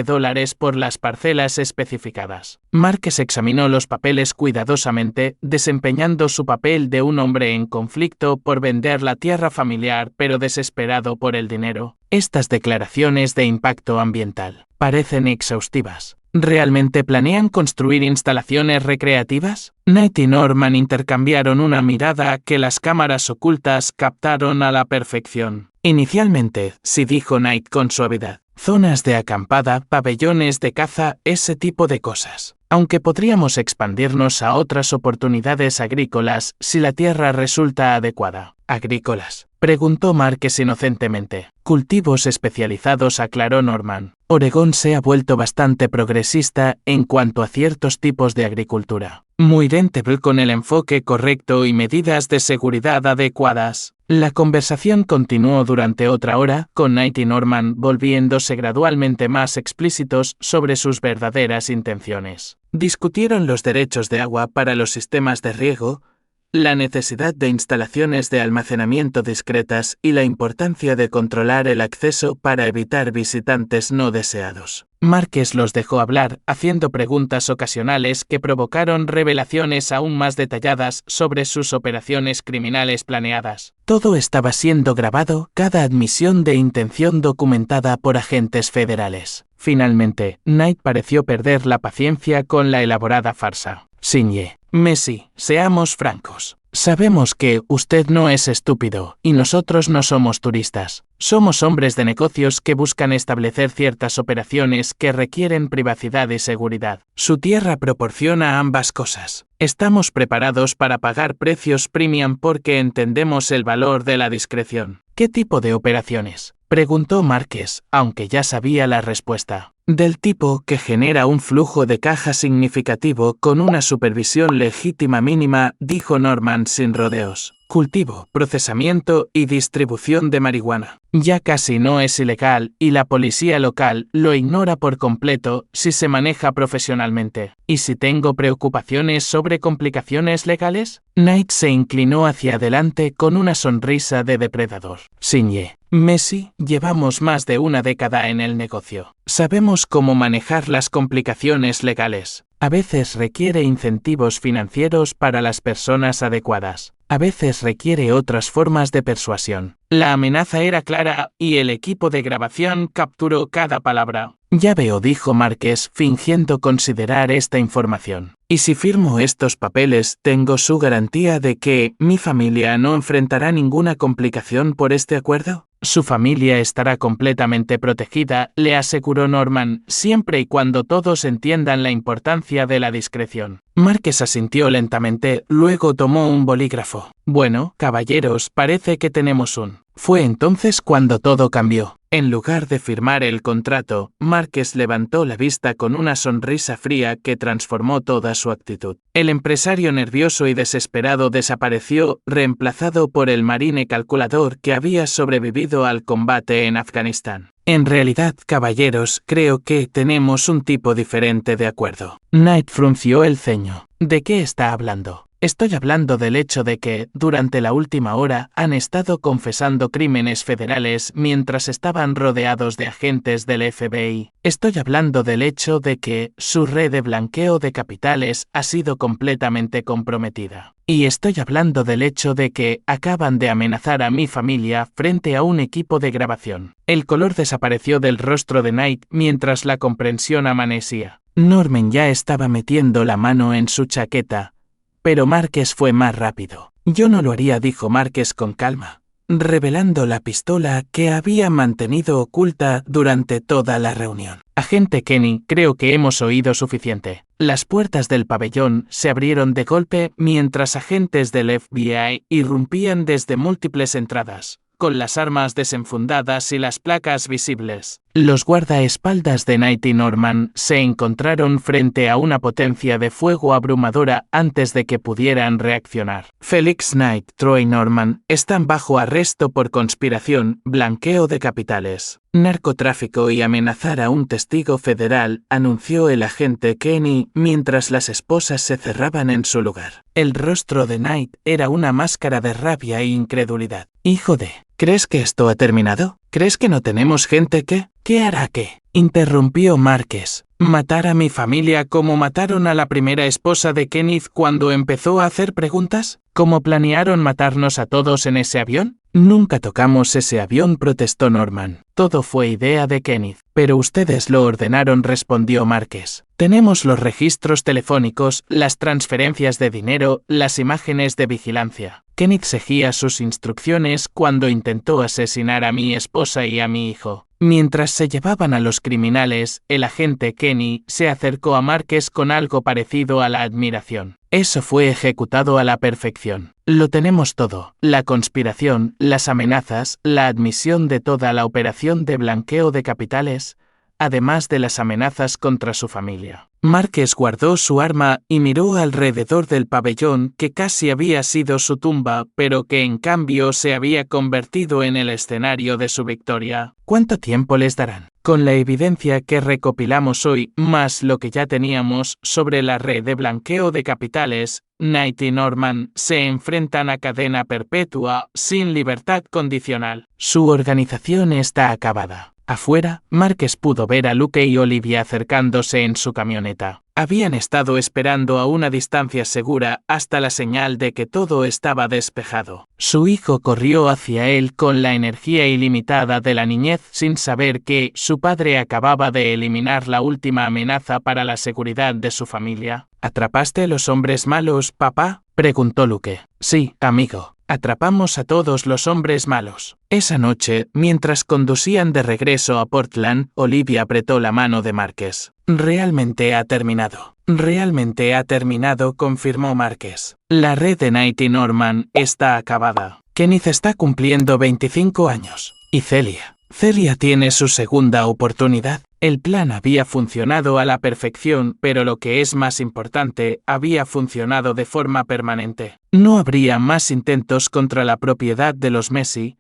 Speaker 1: por las parcelas especificadas. Marques examinó los papeles cuidadosamente, desempeñando su papel de un hombre en conflicto por vender la tierra familiar pero desesperado por el dinero. Estas declaraciones de impacto ambiental parecen exhaustivas. ¿Realmente planean construir instalaciones recreativas? Knight y Norman intercambiaron una mirada que las cámaras ocultas captaron a la perfección. Inicialmente, sí, dijo Knight con suavidad. Zonas de acampada, pabellones de caza, ese tipo de cosas. Aunque podríamos expandirnos a otras oportunidades agrícolas si la tierra resulta adecuada. ¿Agrícolas?, preguntó Marques inocentemente. Cultivos especializados, aclaró Norman. Oregón se ha vuelto bastante progresista en cuanto a ciertos tipos de agricultura. Muy rentable con el enfoque correcto y medidas de seguridad adecuadas. La conversación continuó durante otra hora, con Knight y Norman volviéndose gradualmente más explícitos sobre sus verdaderas intenciones. Discutieron los derechos de agua para los sistemas de riego, la necesidad de instalaciones de almacenamiento discretas y la importancia de controlar el acceso para evitar visitantes no deseados. Marques los dejó hablar, haciendo preguntas ocasionales que provocaron revelaciones aún más detalladas sobre sus operaciones criminales planeadas. Todo estaba siendo grabado, cada admisión de intención documentada por agentes federales. Finalmente, Knight pareció perder la paciencia con la elaborada farsa. Signe. Messi, seamos francos. Sabemos que usted no es estúpido, y nosotros no somos turistas. Somos hombres de negocios que buscan establecer ciertas operaciones que requieren privacidad y seguridad. Su tierra proporciona ambas cosas. Estamos preparados para pagar precios premium porque entendemos el valor de la discreción. ¿Qué tipo de operaciones?, preguntó Márquez, aunque ya sabía la respuesta. Del tipo que genera un flujo de caja significativo con una supervisión legítima mínima, dijo Norman sin rodeos. Cultivo, procesamiento y distribución de marihuana. Ya casi no es ilegal y la policía local lo ignora por completo si se maneja profesionalmente. ¿Y si tengo preocupaciones sobre complicaciones legales? Knight se inclinó hacia adelante con una sonrisa de depredador. Signe. Messi, llevamos más de una década en el negocio. Sabemos cómo manejar las complicaciones legales. A veces requiere incentivos financieros para las personas adecuadas. A veces requiere otras formas de persuasión. La amenaza era clara y el equipo de grabación capturó cada palabra. Ya veo, dijo Márquez, fingiendo considerar esta información. Y si firmo estos papeles, tengo su garantía de que mi familia no enfrentará ninguna complicación por este acuerdo. Su familia estará completamente protegida, le aseguró Norman, siempre y cuando todos entiendan la importancia de la discreción. Márquez asintió lentamente, luego tomó un bolígrafo. Bueno, caballeros, parece que tenemos un. Fue entonces cuando todo cambió. En lugar de firmar el contrato, Márquez levantó la vista con una sonrisa fría que transformó toda su actitud. El empresario nervioso y desesperado desapareció, reemplazado por el marine calculador que había sobrevivido al combate en Afganistán. En realidad, caballeros, creo que tenemos un tipo diferente de acuerdo. Knight frunció el ceño. ¿De qué está hablando? Estoy hablando del hecho de que, durante la última hora, han estado confesando crímenes federales mientras estaban rodeados de agentes del FBI. Estoy hablando del hecho de que su red de blanqueo de capitales ha sido completamente comprometida. Y estoy hablando del hecho de que acaban de amenazar a mi familia frente a un equipo de grabación. El color desapareció del rostro de Knight mientras la comprensión amanecía. Norman ya estaba metiendo la mano en su chaqueta. Pero Márquez fue más rápido. Yo no lo haría, dijo Márquez con calma, revelando la pistola que había mantenido oculta durante toda la reunión. Agente Kenny, creo que hemos oído suficiente. Las puertas del pabellón se abrieron de golpe mientras agentes del FBI irrumpían desde múltiples entradas, con las armas desenfundadas y las placas visibles. Los guardaespaldas de Knight y Norman se encontraron frente a una potencia de fuego abrumadora antes de que pudieran reaccionar. Felix Knight, Troy Norman, están bajo arresto por conspiración, blanqueo de capitales, narcotráfico y amenazar a un testigo federal, anunció el agente Kenny mientras las esposas se cerraban en su lugar. El rostro de Knight era una máscara de rabia e incredulidad. Hijo de... ¿Crees que esto ha terminado? ¿Crees que no tenemos gente que... ¿Qué hará qué? Interrumpió Márquez. ¿Matar a mi familia como mataron a la primera esposa de Kenneth cuando empezó a hacer preguntas? ¿Cómo planearon matarnos a todos en ese avión? Nunca tocamos ese avión, protestó Norman. Todo fue idea de Kenneth. Pero ustedes lo ordenaron, respondió Márquez. Tenemos los registros telefónicos, las transferencias de dinero, las imágenes de vigilancia. Kenneth seguía sus instrucciones cuando intentó asesinar a mi esposa y a mi hijo. Mientras se llevaban a los criminales, el agente Kenny se acercó a Márquez con algo parecido a la admiración. Eso fue ejecutado a la perfección. Lo tenemos todo: la conspiración, las amenazas, la admisión de toda la operación de blanqueo de capitales, además de las amenazas contra su familia. Márquez guardó su arma y miró alrededor del pabellón que casi había sido su tumba, pero que en cambio se había convertido en el escenario de su victoria. ¿Cuánto tiempo les darán? Con la evidencia que recopilamos hoy, más lo que ya teníamos sobre la red de blanqueo de capitales, Knight y Norman se enfrentan a cadena perpetua, sin libertad condicional. Su organización está acabada. Afuera, Marques pudo ver a Luke y Olivia acercándose en su camioneta. Habían estado esperando a una distancia segura hasta la señal de que todo estaba despejado. Su hijo corrió hacia él con la energía ilimitada de la niñez sin saber que su padre acababa de eliminar la última amenaza para la seguridad de su familia. ¿Atrapaste a los hombres malos, papá?, preguntó Luke. Sí, amigo. Atrapamos a todos los hombres malos. Esa noche, mientras conducían de regreso a Portland, Olivia apretó la mano de Marques. Realmente ha terminado. Realmente ha terminado, confirmó Marques. La red de Nighty Norman está acabada. Kenneth está cumpliendo 25 años. Y Celia. Celia tiene su segunda oportunidad. El plan había funcionado a la perfección, pero lo que es más importante, había funcionado de forma permanente. No habría más intentos contra la propiedad de los Messi,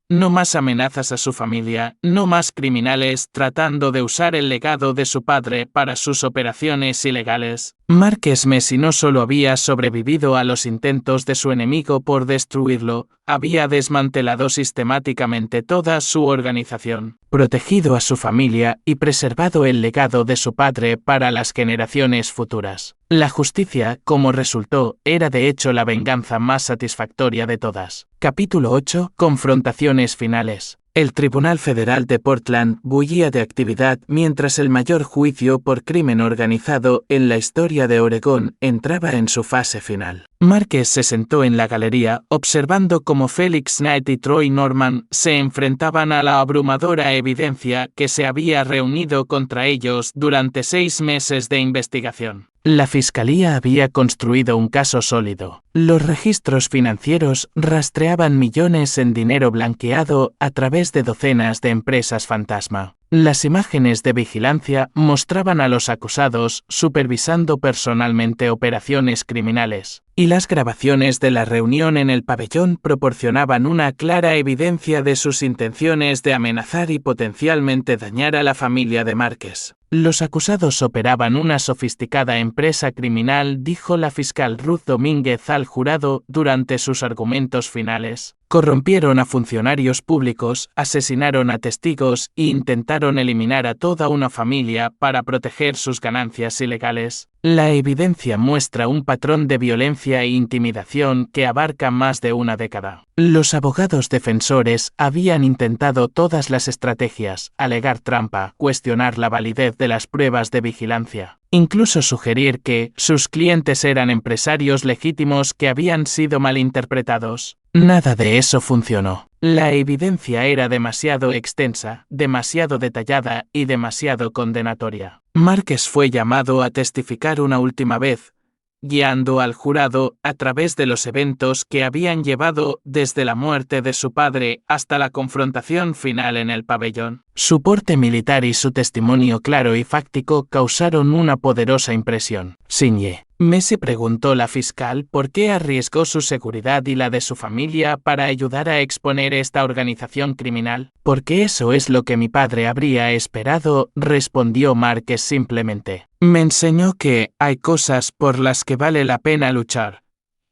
Speaker 1: no más amenazas a su familia, no más criminales tratando de usar el legado de su padre para sus operaciones ilegales. Marques Messi no solo había sobrevivido a los intentos de su enemigo por destruirlo, había desmantelado sistemáticamente toda su organización, protegido a su familia y preservado el legado de su padre para las generaciones futuras. La justicia, como resultó, era de hecho la venganza más satisfactoria de todas. Capítulo 8. Confrontaciones finales. El Tribunal Federal de Portland bullía de actividad mientras el mayor juicio por crimen organizado en la historia de Oregón entraba en su fase final. Marques se sentó en la galería observando cómo Felix Knight y Troy Norman se enfrentaban a la abrumadora evidencia que se había reunido contra ellos durante 6 meses de investigación. La fiscalía había construido un caso sólido. Los registros financieros rastreaban millones en dinero blanqueado a través de docenas de empresas fantasma. Las imágenes de vigilancia mostraban a los acusados supervisando personalmente operaciones criminales, y las grabaciones de la reunión en el pabellón proporcionaban una clara evidencia de sus intenciones de amenazar y potencialmente dañar a la familia de Marques. Los acusados operaban una sofisticada empresa criminal, dijo la fiscal Ruth Domínguez al jurado durante sus argumentos finales. Corrompieron a funcionarios públicos, asesinaron a testigos e intentaron eliminar a toda una familia para proteger sus ganancias ilegales. La evidencia muestra un patrón de violencia e intimidación que abarca más de una década. Los abogados defensores habían intentado todas las estrategias, alegar trampa, cuestionar la validez de las pruebas de vigilancia, incluso sugerir que sus clientes eran empresarios legítimos que habían sido malinterpretados. Nada de eso funcionó. La evidencia era demasiado extensa, demasiado detallada y demasiado condenatoria. Marques fue llamado a testificar una última vez, guiando al jurado a través de los eventos que habían llevado desde la muerte de su padre hasta la confrontación final en el pabellón. Su porte militar y su testimonio claro y fáctico causaron una poderosa impresión. Signe. Messi, preguntó la fiscal, ¿por qué arriesgó su seguridad y la de su familia para ayudar a exponer esta organización criminal? Porque eso es lo que mi padre habría esperado, respondió Marques simplemente. Me enseñó que hay cosas por las que vale la pena luchar.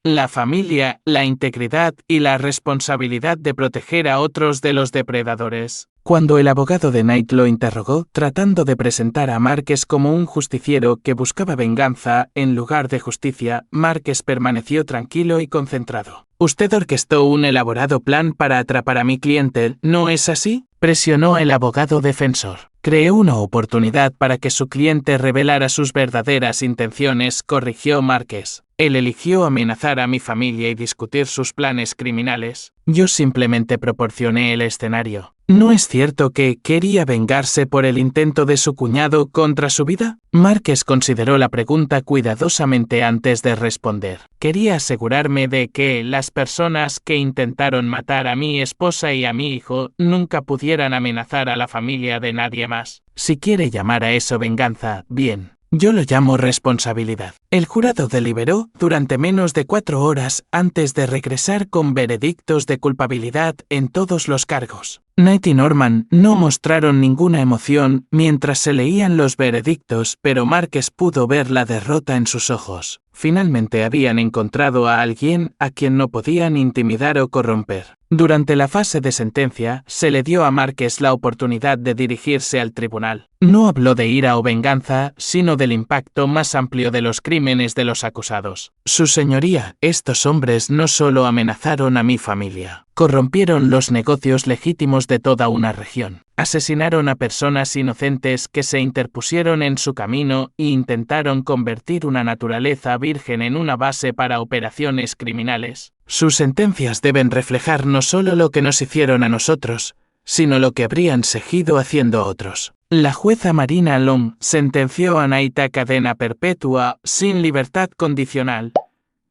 Speaker 1: La familia, la integridad y la responsabilidad de proteger a otros de los depredadores. Cuando el abogado de Knight lo interrogó, tratando de presentar a Marques como un justiciero que buscaba venganza en lugar de justicia, Marques permaneció tranquilo y concentrado. Usted orquestó un elaborado plan para atrapar a mi cliente, ¿no es así? Presionó el abogado defensor. Creó una oportunidad para que su cliente revelara sus verdaderas intenciones, corrigió Marques. Él eligió amenazar a mi familia y discutir sus planes criminales. Yo simplemente proporcioné el escenario. ¿No es cierto que quería vengarse por el intento de su cuñado contra su vida? Marques consideró la pregunta cuidadosamente antes de responder. Quería asegurarme de que las personas que intentaron matar a mi esposa y a mi hijo nunca pudieran amenazar a la familia de nadie más. Si quiere llamar a eso venganza, bien. Yo lo llamo responsabilidad. El jurado deliberó durante menos de 4 horas antes de regresar con veredictos de culpabilidad en todos los cargos. Knight y Norman no mostraron ninguna emoción mientras se leían los veredictos, pero Marques pudo ver la derrota en sus ojos. Finalmente habían encontrado a alguien a quien no podían intimidar o corromper. Durante la fase de sentencia, se le dio a Márquez la oportunidad de dirigirse al tribunal. No habló de ira o venganza, sino del impacto más amplio de los crímenes de los acusados. Su señoría, estos hombres no solo amenazaron a mi familia, corrompieron los negocios legítimos de toda una región. Asesinaron a personas inocentes que se interpusieron en su camino e intentaron convertir una naturaleza virgen en una base para operaciones criminales. Sus sentencias deben reflejar no solo lo que nos hicieron a nosotros, sino lo que habrían seguido haciendo otros. La jueza Marina Long sentenció a Knight a cadena perpetua sin libertad condicional,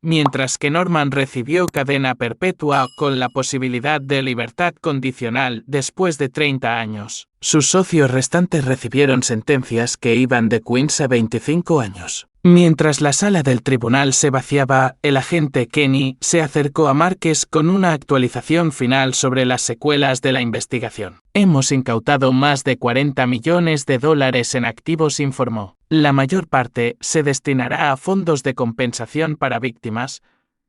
Speaker 1: mientras que Norman recibió cadena perpetua con la posibilidad de libertad condicional después de 30 años. Sus socios restantes recibieron sentencias que iban de 15 a 25 años. Mientras la sala del tribunal se vaciaba, el agente Kenny se acercó a Márquez con una actualización final sobre las secuelas de la investigación. Hemos incautado más de 40 millones de dólares en activos, informó. La mayor parte se destinará a fondos de compensación para víctimas,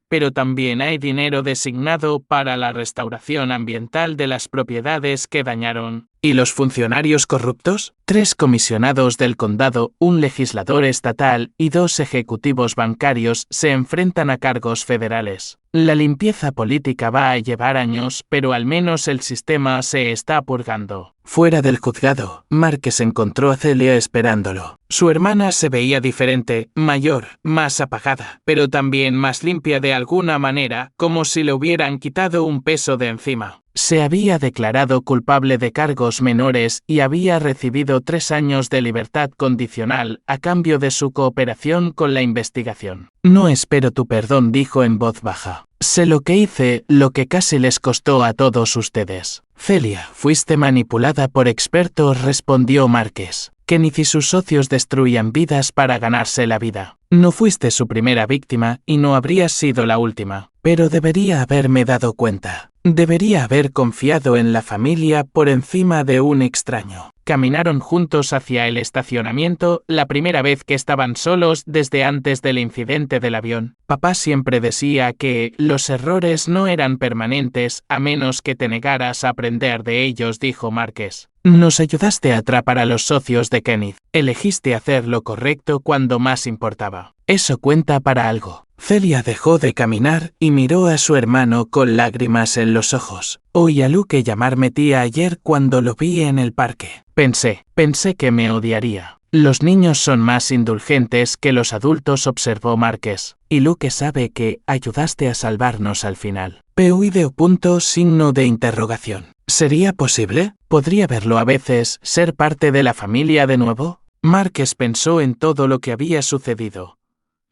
Speaker 1: pero también hay dinero designado para la restauración ambiental de las propiedades que dañaron. ¿Y los funcionarios corruptos? 3 comisionados del condado, un legislador estatal y 2 ejecutivos bancarios se enfrentan a cargos federales. La limpieza política va a llevar años, pero al menos el sistema se está purgando. Fuera del juzgado, Márquez encontró a Celia esperándolo. Su hermana se veía diferente, mayor, más apagada, pero también más limpia de alguna manera, como si le hubieran quitado un peso de encima. Se había declarado culpable de cargos menores y había recibido 3 años de libertad condicional a cambio de su cooperación con la investigación. No espero tu perdón, dijo en voz baja. Sé lo que hice, lo que casi les costó a todos ustedes. Celia, fuiste manipulada por expertos, respondió Márquez. Kenneth y sus socios destruían vidas para ganarse la vida. No fuiste su primera víctima y no habrías sido la última. Pero debería haberme dado cuenta. Debería haber confiado en la familia por encima de un extraño. Caminaron juntos hacia el estacionamiento, la primera vez que estaban solos desde antes del incidente del avión. Papá siempre decía que los errores no eran permanentes a menos que te negaras a aprender de ellos, dijo Márquez. Nos ayudaste a atrapar a los socios de Kenneth. Elegiste hacer lo correcto cuando más importaba. Eso cuenta para algo. Celia dejó de caminar y miró a su hermano con lágrimas en los ojos. Oí a Luke llamarme tía ayer cuando lo vi en el parque. Pensé que me odiaría. Los niños son más indulgentes que los adultos, observó Márquez. Y Luke sabe que ayudaste a salvarnos al final. Signo de interrogación. ¿Sería posible? ¿Podría verlo a veces, ser parte de la familia de nuevo? Márquez pensó en todo lo que había sucedido.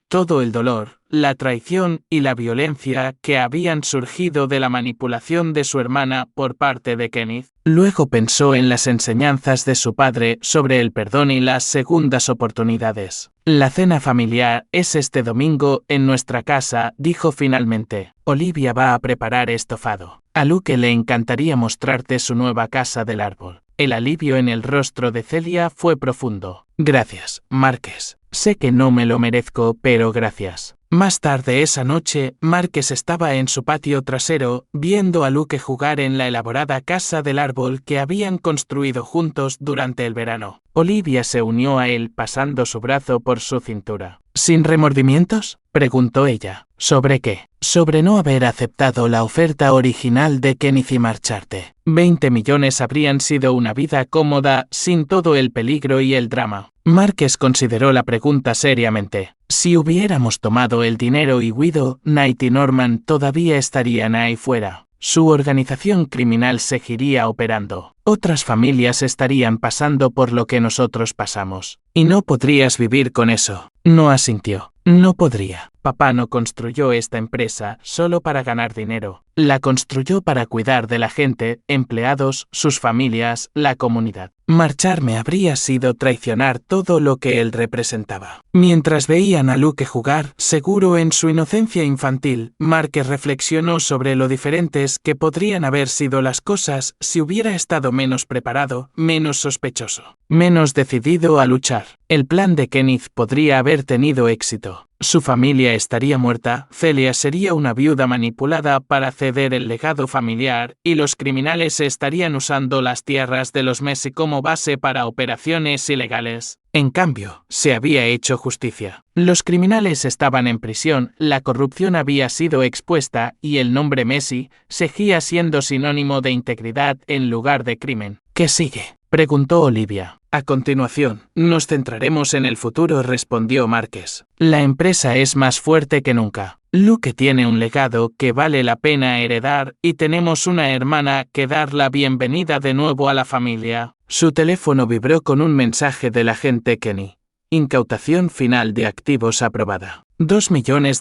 Speaker 1: Todo el dolor, la traición y la violencia que habían surgido de la manipulación de su hermana por parte de Kenneth. Luego pensó en las enseñanzas de su padre sobre el perdón y las segundas oportunidades. La cena familiar es este domingo en nuestra casa, dijo finalmente. Olivia va a preparar estofado. A Luke le encantaría mostrarte su nueva casa del árbol. El alivio en el rostro de Celia fue profundo. Gracias, Márquez. Sé que no me lo merezco, pero gracias. Más tarde esa noche, Márquez estaba en su patio trasero, viendo a Luke jugar en la elaborada casa del árbol que habían construido juntos durante el verano. Olivia se unió a él pasando su brazo por su cintura. ¿Sin remordimientos?, preguntó ella. ¿Sobre qué? Sobre no haber aceptado la oferta original de Kenneth y marcharte. 20 millones habrían sido una vida cómoda sin todo el peligro y el drama. Márquez consideró la pregunta seriamente. Si hubiéramos tomado el dinero y huido, Knight y Norman todavía estarían ahí fuera. Su organización criminal seguiría operando. Otras familias estarían pasando por lo que nosotros pasamos. Y no podrías vivir con eso. No asintió. No podría. Papá no construyó esta empresa solo para ganar dinero. La construyó para cuidar de la gente, empleados, sus familias, la comunidad. Marcharme habría sido traicionar todo lo que él representaba. Mientras veían a Luke jugar, seguro en su inocencia infantil, Márquez reflexionó sobre lo diferentes que podrían haber sido las cosas si hubiera estado menos preparado, menos sospechoso. menos decidido a luchar. El plan de Kenneth podría haber tenido éxito. Su familia estaría muerta, Celia sería una viuda manipulada para ceder el legado familiar, y los criminales estarían usando las tierras de los Messi como base para operaciones ilegales. En cambio, se había hecho justicia. Los criminales estaban en prisión, la corrupción había sido expuesta y el nombre Messi seguía siendo sinónimo de integridad en lugar de crimen. ¿Qué sigue?, preguntó Olivia. A continuación, nos centraremos en el futuro, respondió Márquez. La empresa es más fuerte que nunca. Luke tiene un legado que vale la pena heredar y tenemos una hermana que dar la bienvenida de nuevo a la familia. Su teléfono vibró con un mensaje del agente Kenny. Incautación final de activos aprobada. $2 millones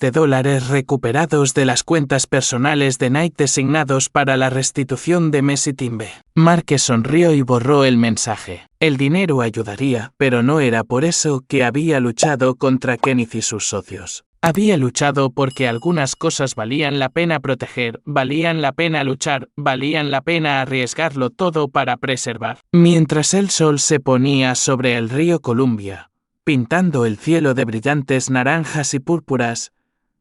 Speaker 1: recuperados de las cuentas personales de Knight designados para la restitución de Messi Timbe. Márquez sonrió y borró el mensaje. El dinero ayudaría, pero no era por eso que había luchado contra Kenneth y sus socios. Había luchado porque algunas cosas valían la pena proteger, valían la pena luchar, valían la pena arriesgarlo todo para preservar. Mientras el sol se ponía sobre el río Columbia, pintando el cielo de brillantes naranjas y púrpuras,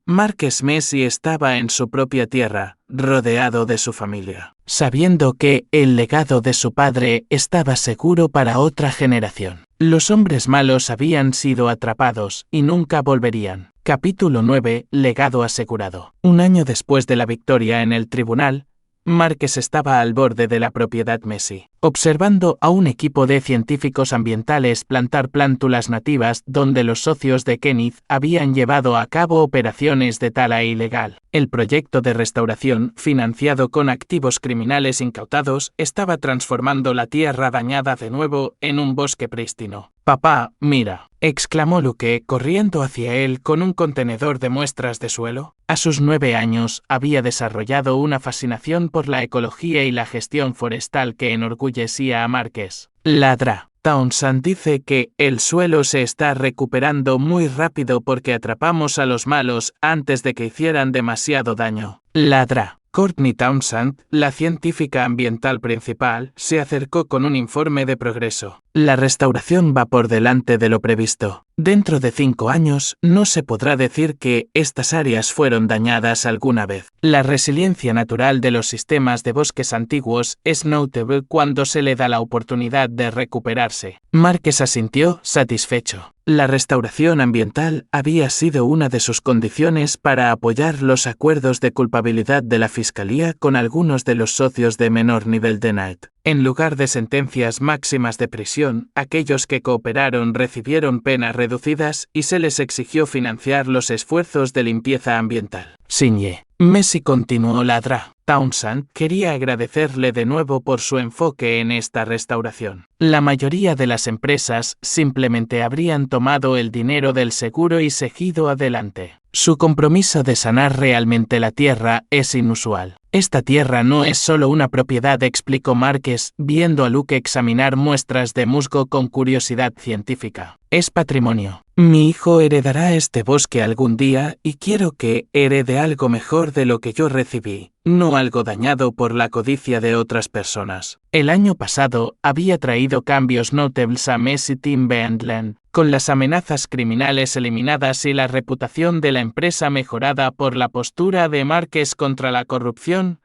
Speaker 1: Márquez Messi estaba en su propia tierra, rodeado de su familia, sabiendo que el legado de su padre estaba seguro para otra generación. Los hombres malos habían sido atrapados y nunca volverían. Capítulo 9. Legado asegurado. Un año después de la victoria en el tribunal, Márquez estaba al borde de la propiedad Messi, observando a un equipo de científicos ambientales plantar plántulas nativas donde los socios de Kenneth habían llevado a cabo operaciones de tala ilegal. El proyecto de restauración, financiado con activos criminales incautados, estaba transformando la tierra dañada de nuevo en un bosque prístino. «Papá, mira», exclamó Luke corriendo hacia él con un contenedor de muestras de suelo. A sus 9 años había desarrollado una fascinación por la ecología y la gestión forestal que enorgullecía a Márquez. Ladra. Townsend dice que el suelo se está recuperando muy rápido porque atrapamos a los malos antes de que hicieran demasiado daño. Ladra. Courtney Townsend, la científica ambiental principal, se acercó con un informe de progreso. La restauración va por delante de lo previsto. Dentro de 5 años, no se podrá decir que estas áreas fueron dañadas alguna vez. La resiliencia natural de los sistemas de bosques antiguos es notable cuando se le da la oportunidad de recuperarse. Márquez asintió, satisfecho. La restauración ambiental había sido una de sus condiciones para apoyar los acuerdos de culpabilidad de la Fiscalía con algunos de los socios de menor nivel de Knight. En lugar de sentencias máximas de prisión, aquellos que cooperaron recibieron penas reducidas y se les exigió financiar los esfuerzos de limpieza ambiental. Signe. Messi continuó ladra. Townsend quería agradecerle de nuevo por su enfoque en esta restauración. La mayoría de las empresas simplemente habrían tomado el dinero del seguro y seguido adelante. Su compromiso de sanar realmente la tierra es inusual. Esta tierra no es solo una propiedad, explicó Márquez, viendo a Luke examinar muestras de musgo con curiosidad científica. Es patrimonio. Mi hijo heredará este bosque algún día y quiero que herede algo mejor de lo que yo recibí, no algo dañado por la codicia de otras personas. El año pasado había traído cambios notables a Messi Timbe and Land, con las amenazas criminales eliminadas y la reputación de la empresa mejorada por la postura de Márquez contra la corrupción.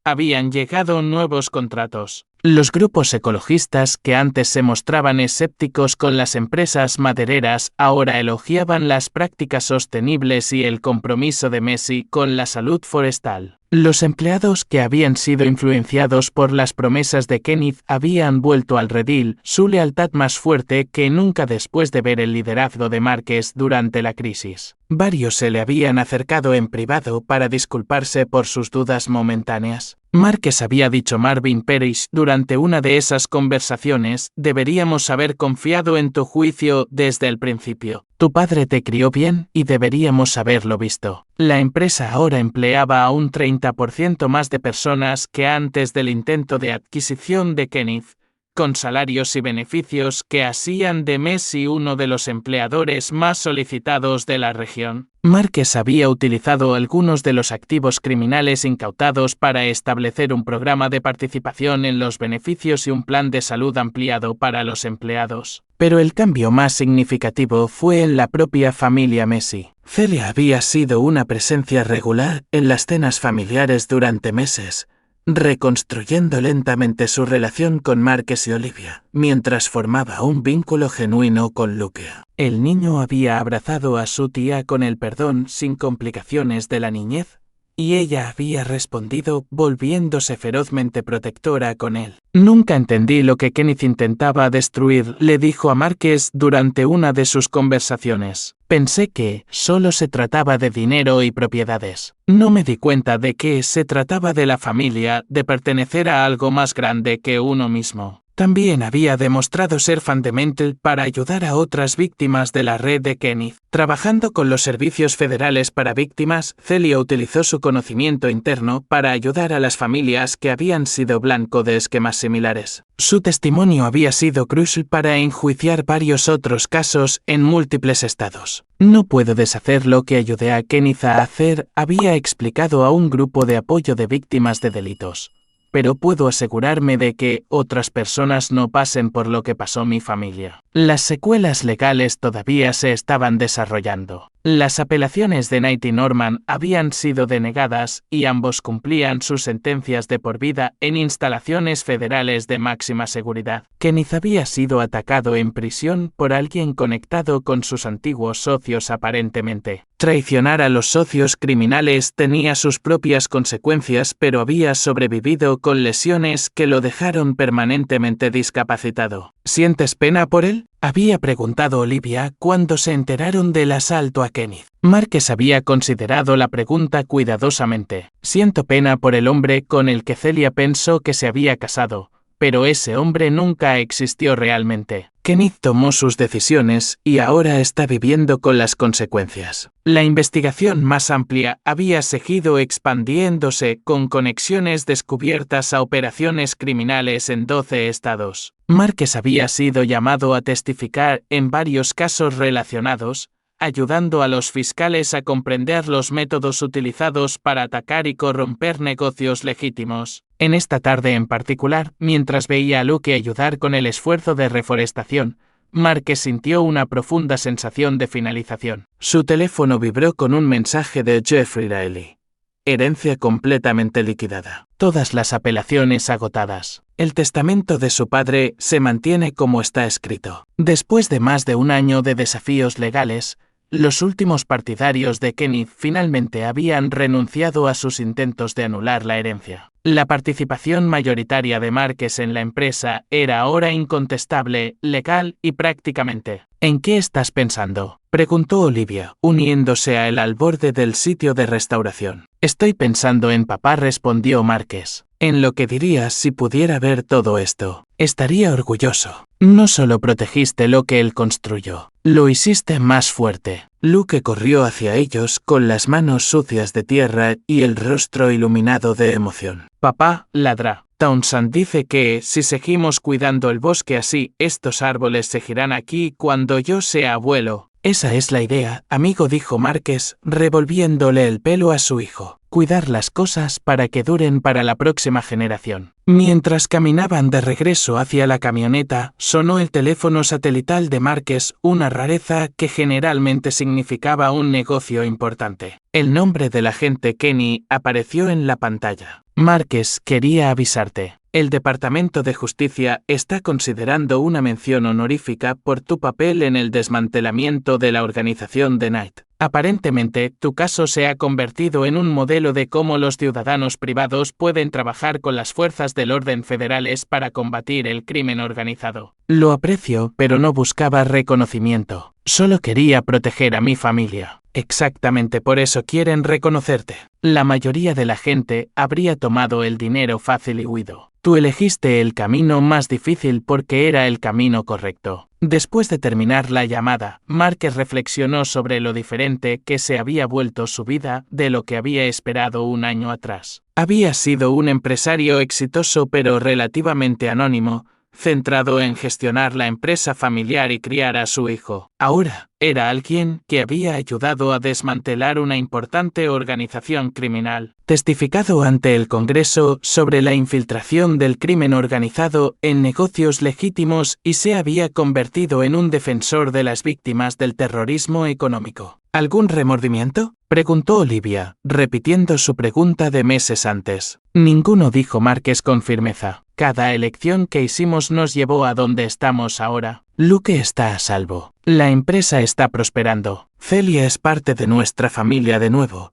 Speaker 1: Habían llegado nuevos contratos. Los grupos ecologistas que antes se mostraban escépticos con las empresas madereras ahora elogiaban las prácticas sostenibles y el compromiso de Messi con la salud forestal. Los empleados que habían sido influenciados por las promesas de Kenneth habían vuelto al redil, su lealtad más fuerte que nunca después de ver el liderazgo de Márquez durante la crisis. Varios se le habían acercado en privado para disculparse por sus dudas momentáneas. Márquez había dicho a Marvin Parrish durante una de esas conversaciones: deberíamos haber confiado en tu juicio desde el principio. Tu padre te crió bien y deberíamos haberlo visto. La empresa ahora empleaba a un 30% más de personas que antes del intento de adquisición de Kenneth, con salarios y beneficios que hacían de Messi uno de los empleadores más solicitados de la región. Márquez había utilizado algunos de los activos criminales incautados para establecer un programa de participación en los beneficios y un plan de salud ampliado para los empleados. Pero el cambio más significativo fue en la propia familia Messi. Celia había sido una presencia regular en las cenas familiares durante meses, reconstruyendo lentamente su relación con Márquez y Olivia, mientras formaba un vínculo genuino con Luke. El niño había abrazado a su tía con el perdón sin complicaciones de la niñez, y ella había respondido volviéndose ferozmente protectora con él. Nunca entendí lo que Kenneth intentaba destruir, le dijo a Márquez durante una de sus conversaciones. Pensé que solo se trataba de dinero y propiedades. No me di cuenta de que se trataba de la familia, de pertenecer a algo más grande que uno mismo. También había demostrado ser fundamental para ayudar a otras víctimas de la red de Kenneth. Trabajando con los servicios federales para víctimas, Celia utilizó su conocimiento interno para ayudar a las familias que habían sido blanco de esquemas similares. Su testimonio había sido crucial para enjuiciar varios otros casos en múltiples estados. No puedo deshacer lo que ayudé a Kenneth a hacer, había explicado a un grupo de apoyo de víctimas de delitos. Pero puedo asegurarme de que otras personas no pasen por lo que pasó mi familia. Las secuelas legales todavía se estaban desarrollando. Las apelaciones de Knight y Norman habían sido denegadas y ambos cumplían sus sentencias de por vida en instalaciones federales de máxima seguridad. Kenneth había sido atacado en prisión por alguien conectado con sus antiguos socios aparentemente. Traicionar a los socios criminales tenía sus propias consecuencias, pero había sobrevivido con lesiones que lo dejaron permanentemente discapacitado. ¿Sientes pena por él?, había preguntado Olivia cuando se enteraron del asalto a Kenneth. Márquez había considerado la pregunta cuidadosamente. Siento pena por el hombre con el que Celia pensó que se había casado, pero ese hombre nunca existió realmente. Kenneth tomó sus decisiones y ahora está viviendo con las consecuencias. La investigación más amplia había seguido expandiéndose con conexiones descubiertas a operaciones criminales en 12 estados. Márquez había sido llamado a testificar en varios casos relacionados, ayudando a los fiscales a comprender los métodos utilizados para atacar y corromper negocios legítimos. En esta tarde en particular, mientras veía a Luke ayudar con el esfuerzo de reforestación, Márquez sintió una profunda sensación de finalización. Su teléfono vibró con un mensaje de Jeffrey Riley. Herencia completamente liquidada. Todas las apelaciones agotadas. El testamento de su padre se mantiene como está escrito. Después de más de un año de desafíos legales, los últimos partidarios de Kenneth finalmente habían renunciado a sus intentos de anular la herencia. La participación mayoritaria de Márquez en la empresa era ahora incontestable, legal y prácticamente. ¿En qué estás pensando?, preguntó Olivia, uniéndose a él al borde del sitio de restauración. Estoy pensando en papá, respondió Márquez. En lo que dirías si pudiera ver todo esto. Estaría orgulloso. No solo protegiste lo que él construyó, lo hiciste más fuerte. Luke corrió hacia ellos con las manos sucias de tierra y el rostro iluminado de emoción. Papá, ladrá. Townsend dice que, si seguimos cuidando el bosque así, estos árboles seguirán aquí cuando yo sea abuelo. Esa es la idea, amigo, dijo Márquez, revolviéndole el pelo a su hijo. Cuidar las cosas para que duren para la próxima generación. Mientras caminaban de regreso hacia la camioneta, sonó el teléfono satelital de Márquez, una rareza que generalmente significaba un negocio importante. El nombre del agente Kenny apareció en la pantalla. Márquez, quería avisarte. El Departamento de Justicia está considerando una mención honorífica por tu papel en el desmantelamiento de la organización de Knight. Aparentemente, tu caso se ha convertido en un modelo de cómo los ciudadanos privados pueden trabajar con las fuerzas del orden federales para combatir el crimen organizado. Lo aprecio, pero no buscaba reconocimiento. Solo quería proteger a mi familia. Exactamente por eso quieren reconocerte. La mayoría de la gente habría tomado el dinero fácil y huido. Tú elegiste el camino más difícil porque era el camino correcto. Después de terminar la llamada, Márquez reflexionó sobre lo diferente que se había vuelto su vida de lo que había esperado un año atrás. Había sido un empresario exitoso pero relativamente anónimo, centrado en gestionar la empresa familiar y criar a su hijo. Ahora, era alguien que había ayudado a desmantelar una importante organización criminal, testificado ante el Congreso sobre la infiltración del crimen organizado en negocios legítimos y se había convertido en un defensor de las víctimas del terrorismo económico. ¿Algún remordimiento?, preguntó Olivia, repitiendo su pregunta de meses antes. Ninguno, dijo Marques con firmeza. Cada elección que hicimos nos llevó a donde estamos ahora. Luke está a salvo. La empresa está prosperando. Celia es parte de nuestra familia de nuevo.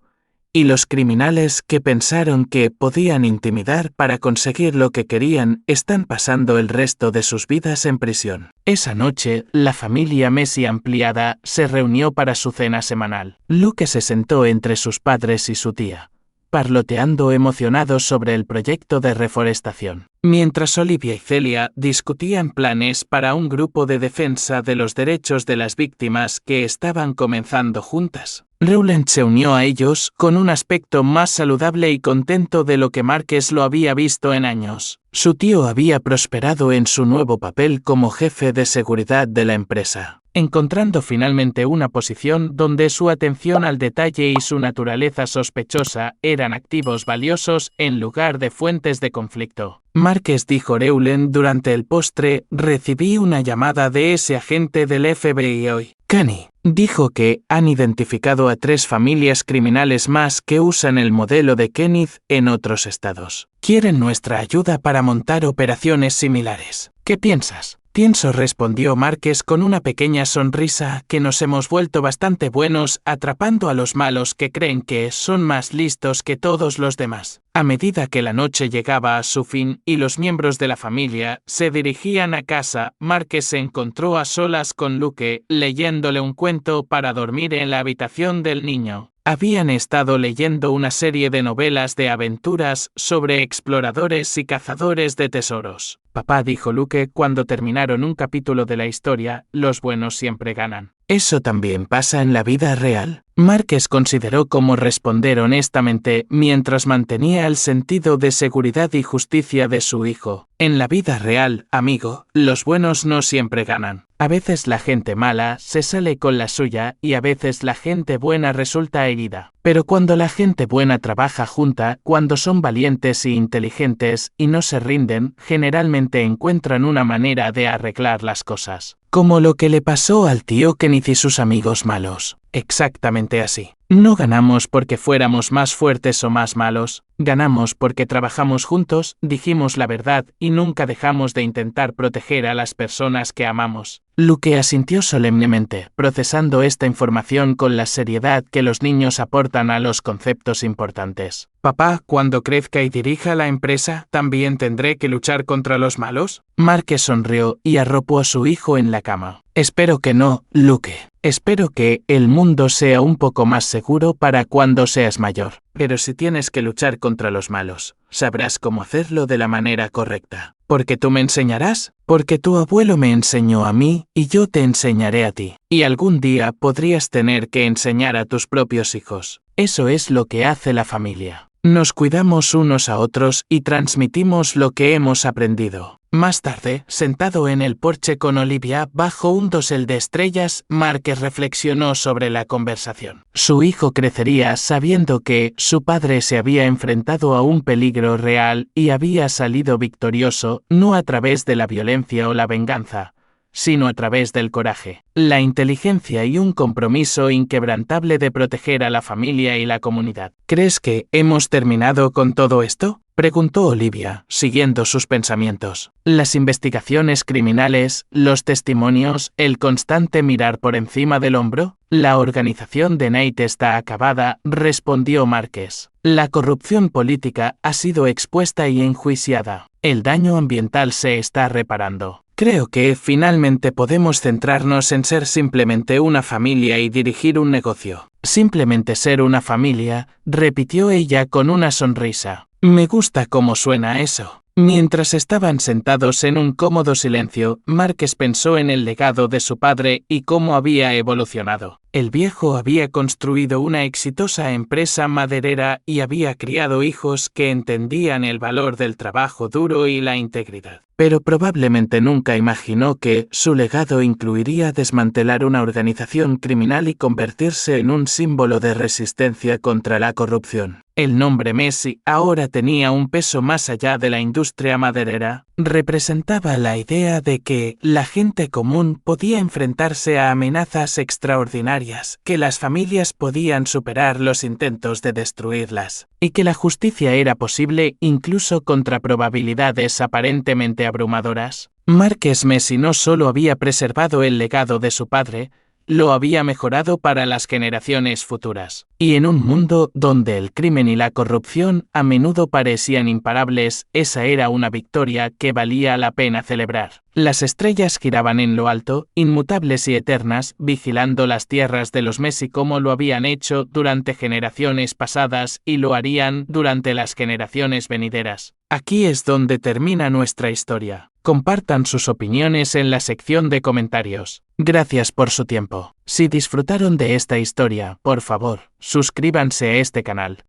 Speaker 1: Y los criminales que pensaron que podían intimidar para conseguir lo que querían están pasando el resto de sus vidas en prisión. Esa noche, la familia Messi ampliada se reunió para su cena semanal. Luke se sentó entre sus padres y su tía, parloteando emocionados sobre el proyecto de reforestación, mientras Olivia y Celia discutían planes para un grupo de defensa de los derechos de las víctimas que estaban comenzando juntas. Rowland se unió a ellos con un aspecto más saludable y contento de lo que Marques lo había visto en años. Su tío había prosperado en su nuevo papel como jefe de seguridad de la empresa, encontrando finalmente una posición donde su atención al detalle y su naturaleza sospechosa eran activos valiosos en lugar de fuentes de conflicto. Marques, dijo Rowland durante el postre, recibí una llamada de ese agente del FBI hoy. Kenny dijo que han identificado a 3 familias criminales más que usan el modelo de Kenneth en otros estados. Quieren nuestra ayuda para montar operaciones similares. ¿Qué piensas? Pienso, respondió Marques con una pequeña sonrisa, que nos hemos vuelto bastante buenos atrapando a los malos que creen que son más listos que todos los demás. A medida que la noche llegaba a su fin y los miembros de la familia se dirigían a casa, Marques se encontró a solas con Luke, leyéndole un cuento para dormir en la habitación del niño. Habían estado leyendo una serie de novelas de aventuras sobre exploradores y cazadores de tesoros. Papá, dijo Luke cuando terminaron un capítulo de la historia, los buenos siempre ganan. ¿Eso también pasa en la vida real? Marques consideró cómo responder honestamente mientras mantenía el sentido de seguridad y justicia de su hijo. En la vida real, amigo, los buenos no siempre ganan. A veces la gente mala se sale con la suya y a veces la gente buena resulta herida. Pero cuando la gente buena trabaja junta, cuando son valientes e inteligentes y no se rinden, generalmente encuentran una manera de arreglar las cosas. Como lo que le pasó al tío Kenneth y sus amigos malos. Exactamente así. No ganamos porque fuéramos más fuertes o más malos, ganamos porque trabajamos juntos, dijimos la verdad y nunca dejamos de intentar proteger a las personas que amamos. Luke asintió solemnemente, procesando esta información con la seriedad que los niños aportan a los conceptos importantes. Papá, cuando crezca y dirija la empresa, ¿también tendré que luchar contra los malos? Marques sonrió y arropó a su hijo en la cama. Espero que no, Luke. Espero que el mundo sea un poco más seguro para cuando seas mayor. Pero si tienes que luchar contra los malos, sabrás cómo hacerlo de la manera correcta. ¿Porque tú me enseñarás? Porque tu abuelo me enseñó a mí y yo te enseñaré a ti. Y algún día podrías tener que enseñar a tus propios hijos. Eso es lo que hace la familia. Nos cuidamos unos a otros y transmitimos lo que hemos aprendido. Más tarde, sentado en el porche con Olivia bajo un dosel de estrellas, Marques reflexionó sobre la conversación. Su hijo crecería sabiendo que su padre se había enfrentado a un peligro real y había salido victorioso, no a través de la violencia o la venganza, sino a través del coraje, la inteligencia y un compromiso inquebrantable de proteger a la familia y la comunidad. ¿Crees que hemos terminado con todo esto?, preguntó Olivia, siguiendo sus pensamientos. Las investigaciones criminales, los testimonios, el constante mirar por encima del hombro. La organización de Nate está acabada, respondió Marques. La corrupción política ha sido expuesta y enjuiciada. El daño ambiental se está reparando. Creo que finalmente podemos centrarnos en ser simplemente una familia y dirigir un negocio. Simplemente ser una familia, repitió ella con una sonrisa. Me gusta cómo suena eso. Mientras estaban sentados en un cómodo silencio, Marques pensó en el legado de su padre y cómo había evolucionado. El viejo había construido una exitosa empresa maderera y había criado hijos que entendían el valor del trabajo duro y la integridad. Pero probablemente nunca imaginó que su legado incluiría desmantelar una organización criminal y convertirse en un símbolo de resistencia contra la corrupción. El nombre Messi ahora tenía un peso más allá de la industria maderera. Representaba la idea de que la gente común podía enfrentarse a amenazas extraordinarias, que las familias podían superar los intentos de destruirlas, y que la justicia era posible incluso contra probabilidades aparentemente abrumadoras. Marques Messi no solo había preservado el legado de su padre, lo había mejorado para las generaciones futuras. Y en un mundo donde el crimen y la corrupción a menudo parecían imparables, esa era una victoria que valía la pena celebrar. Las estrellas giraban en lo alto, inmutables y eternas, vigilando las tierras de los Messi como lo habían hecho durante generaciones pasadas y lo harían durante las generaciones venideras. Aquí es donde termina nuestra historia. Compartan sus opiniones en la sección de comentarios. Gracias por su tiempo. Si disfrutaron de esta historia, por favor, suscríbanse a este canal.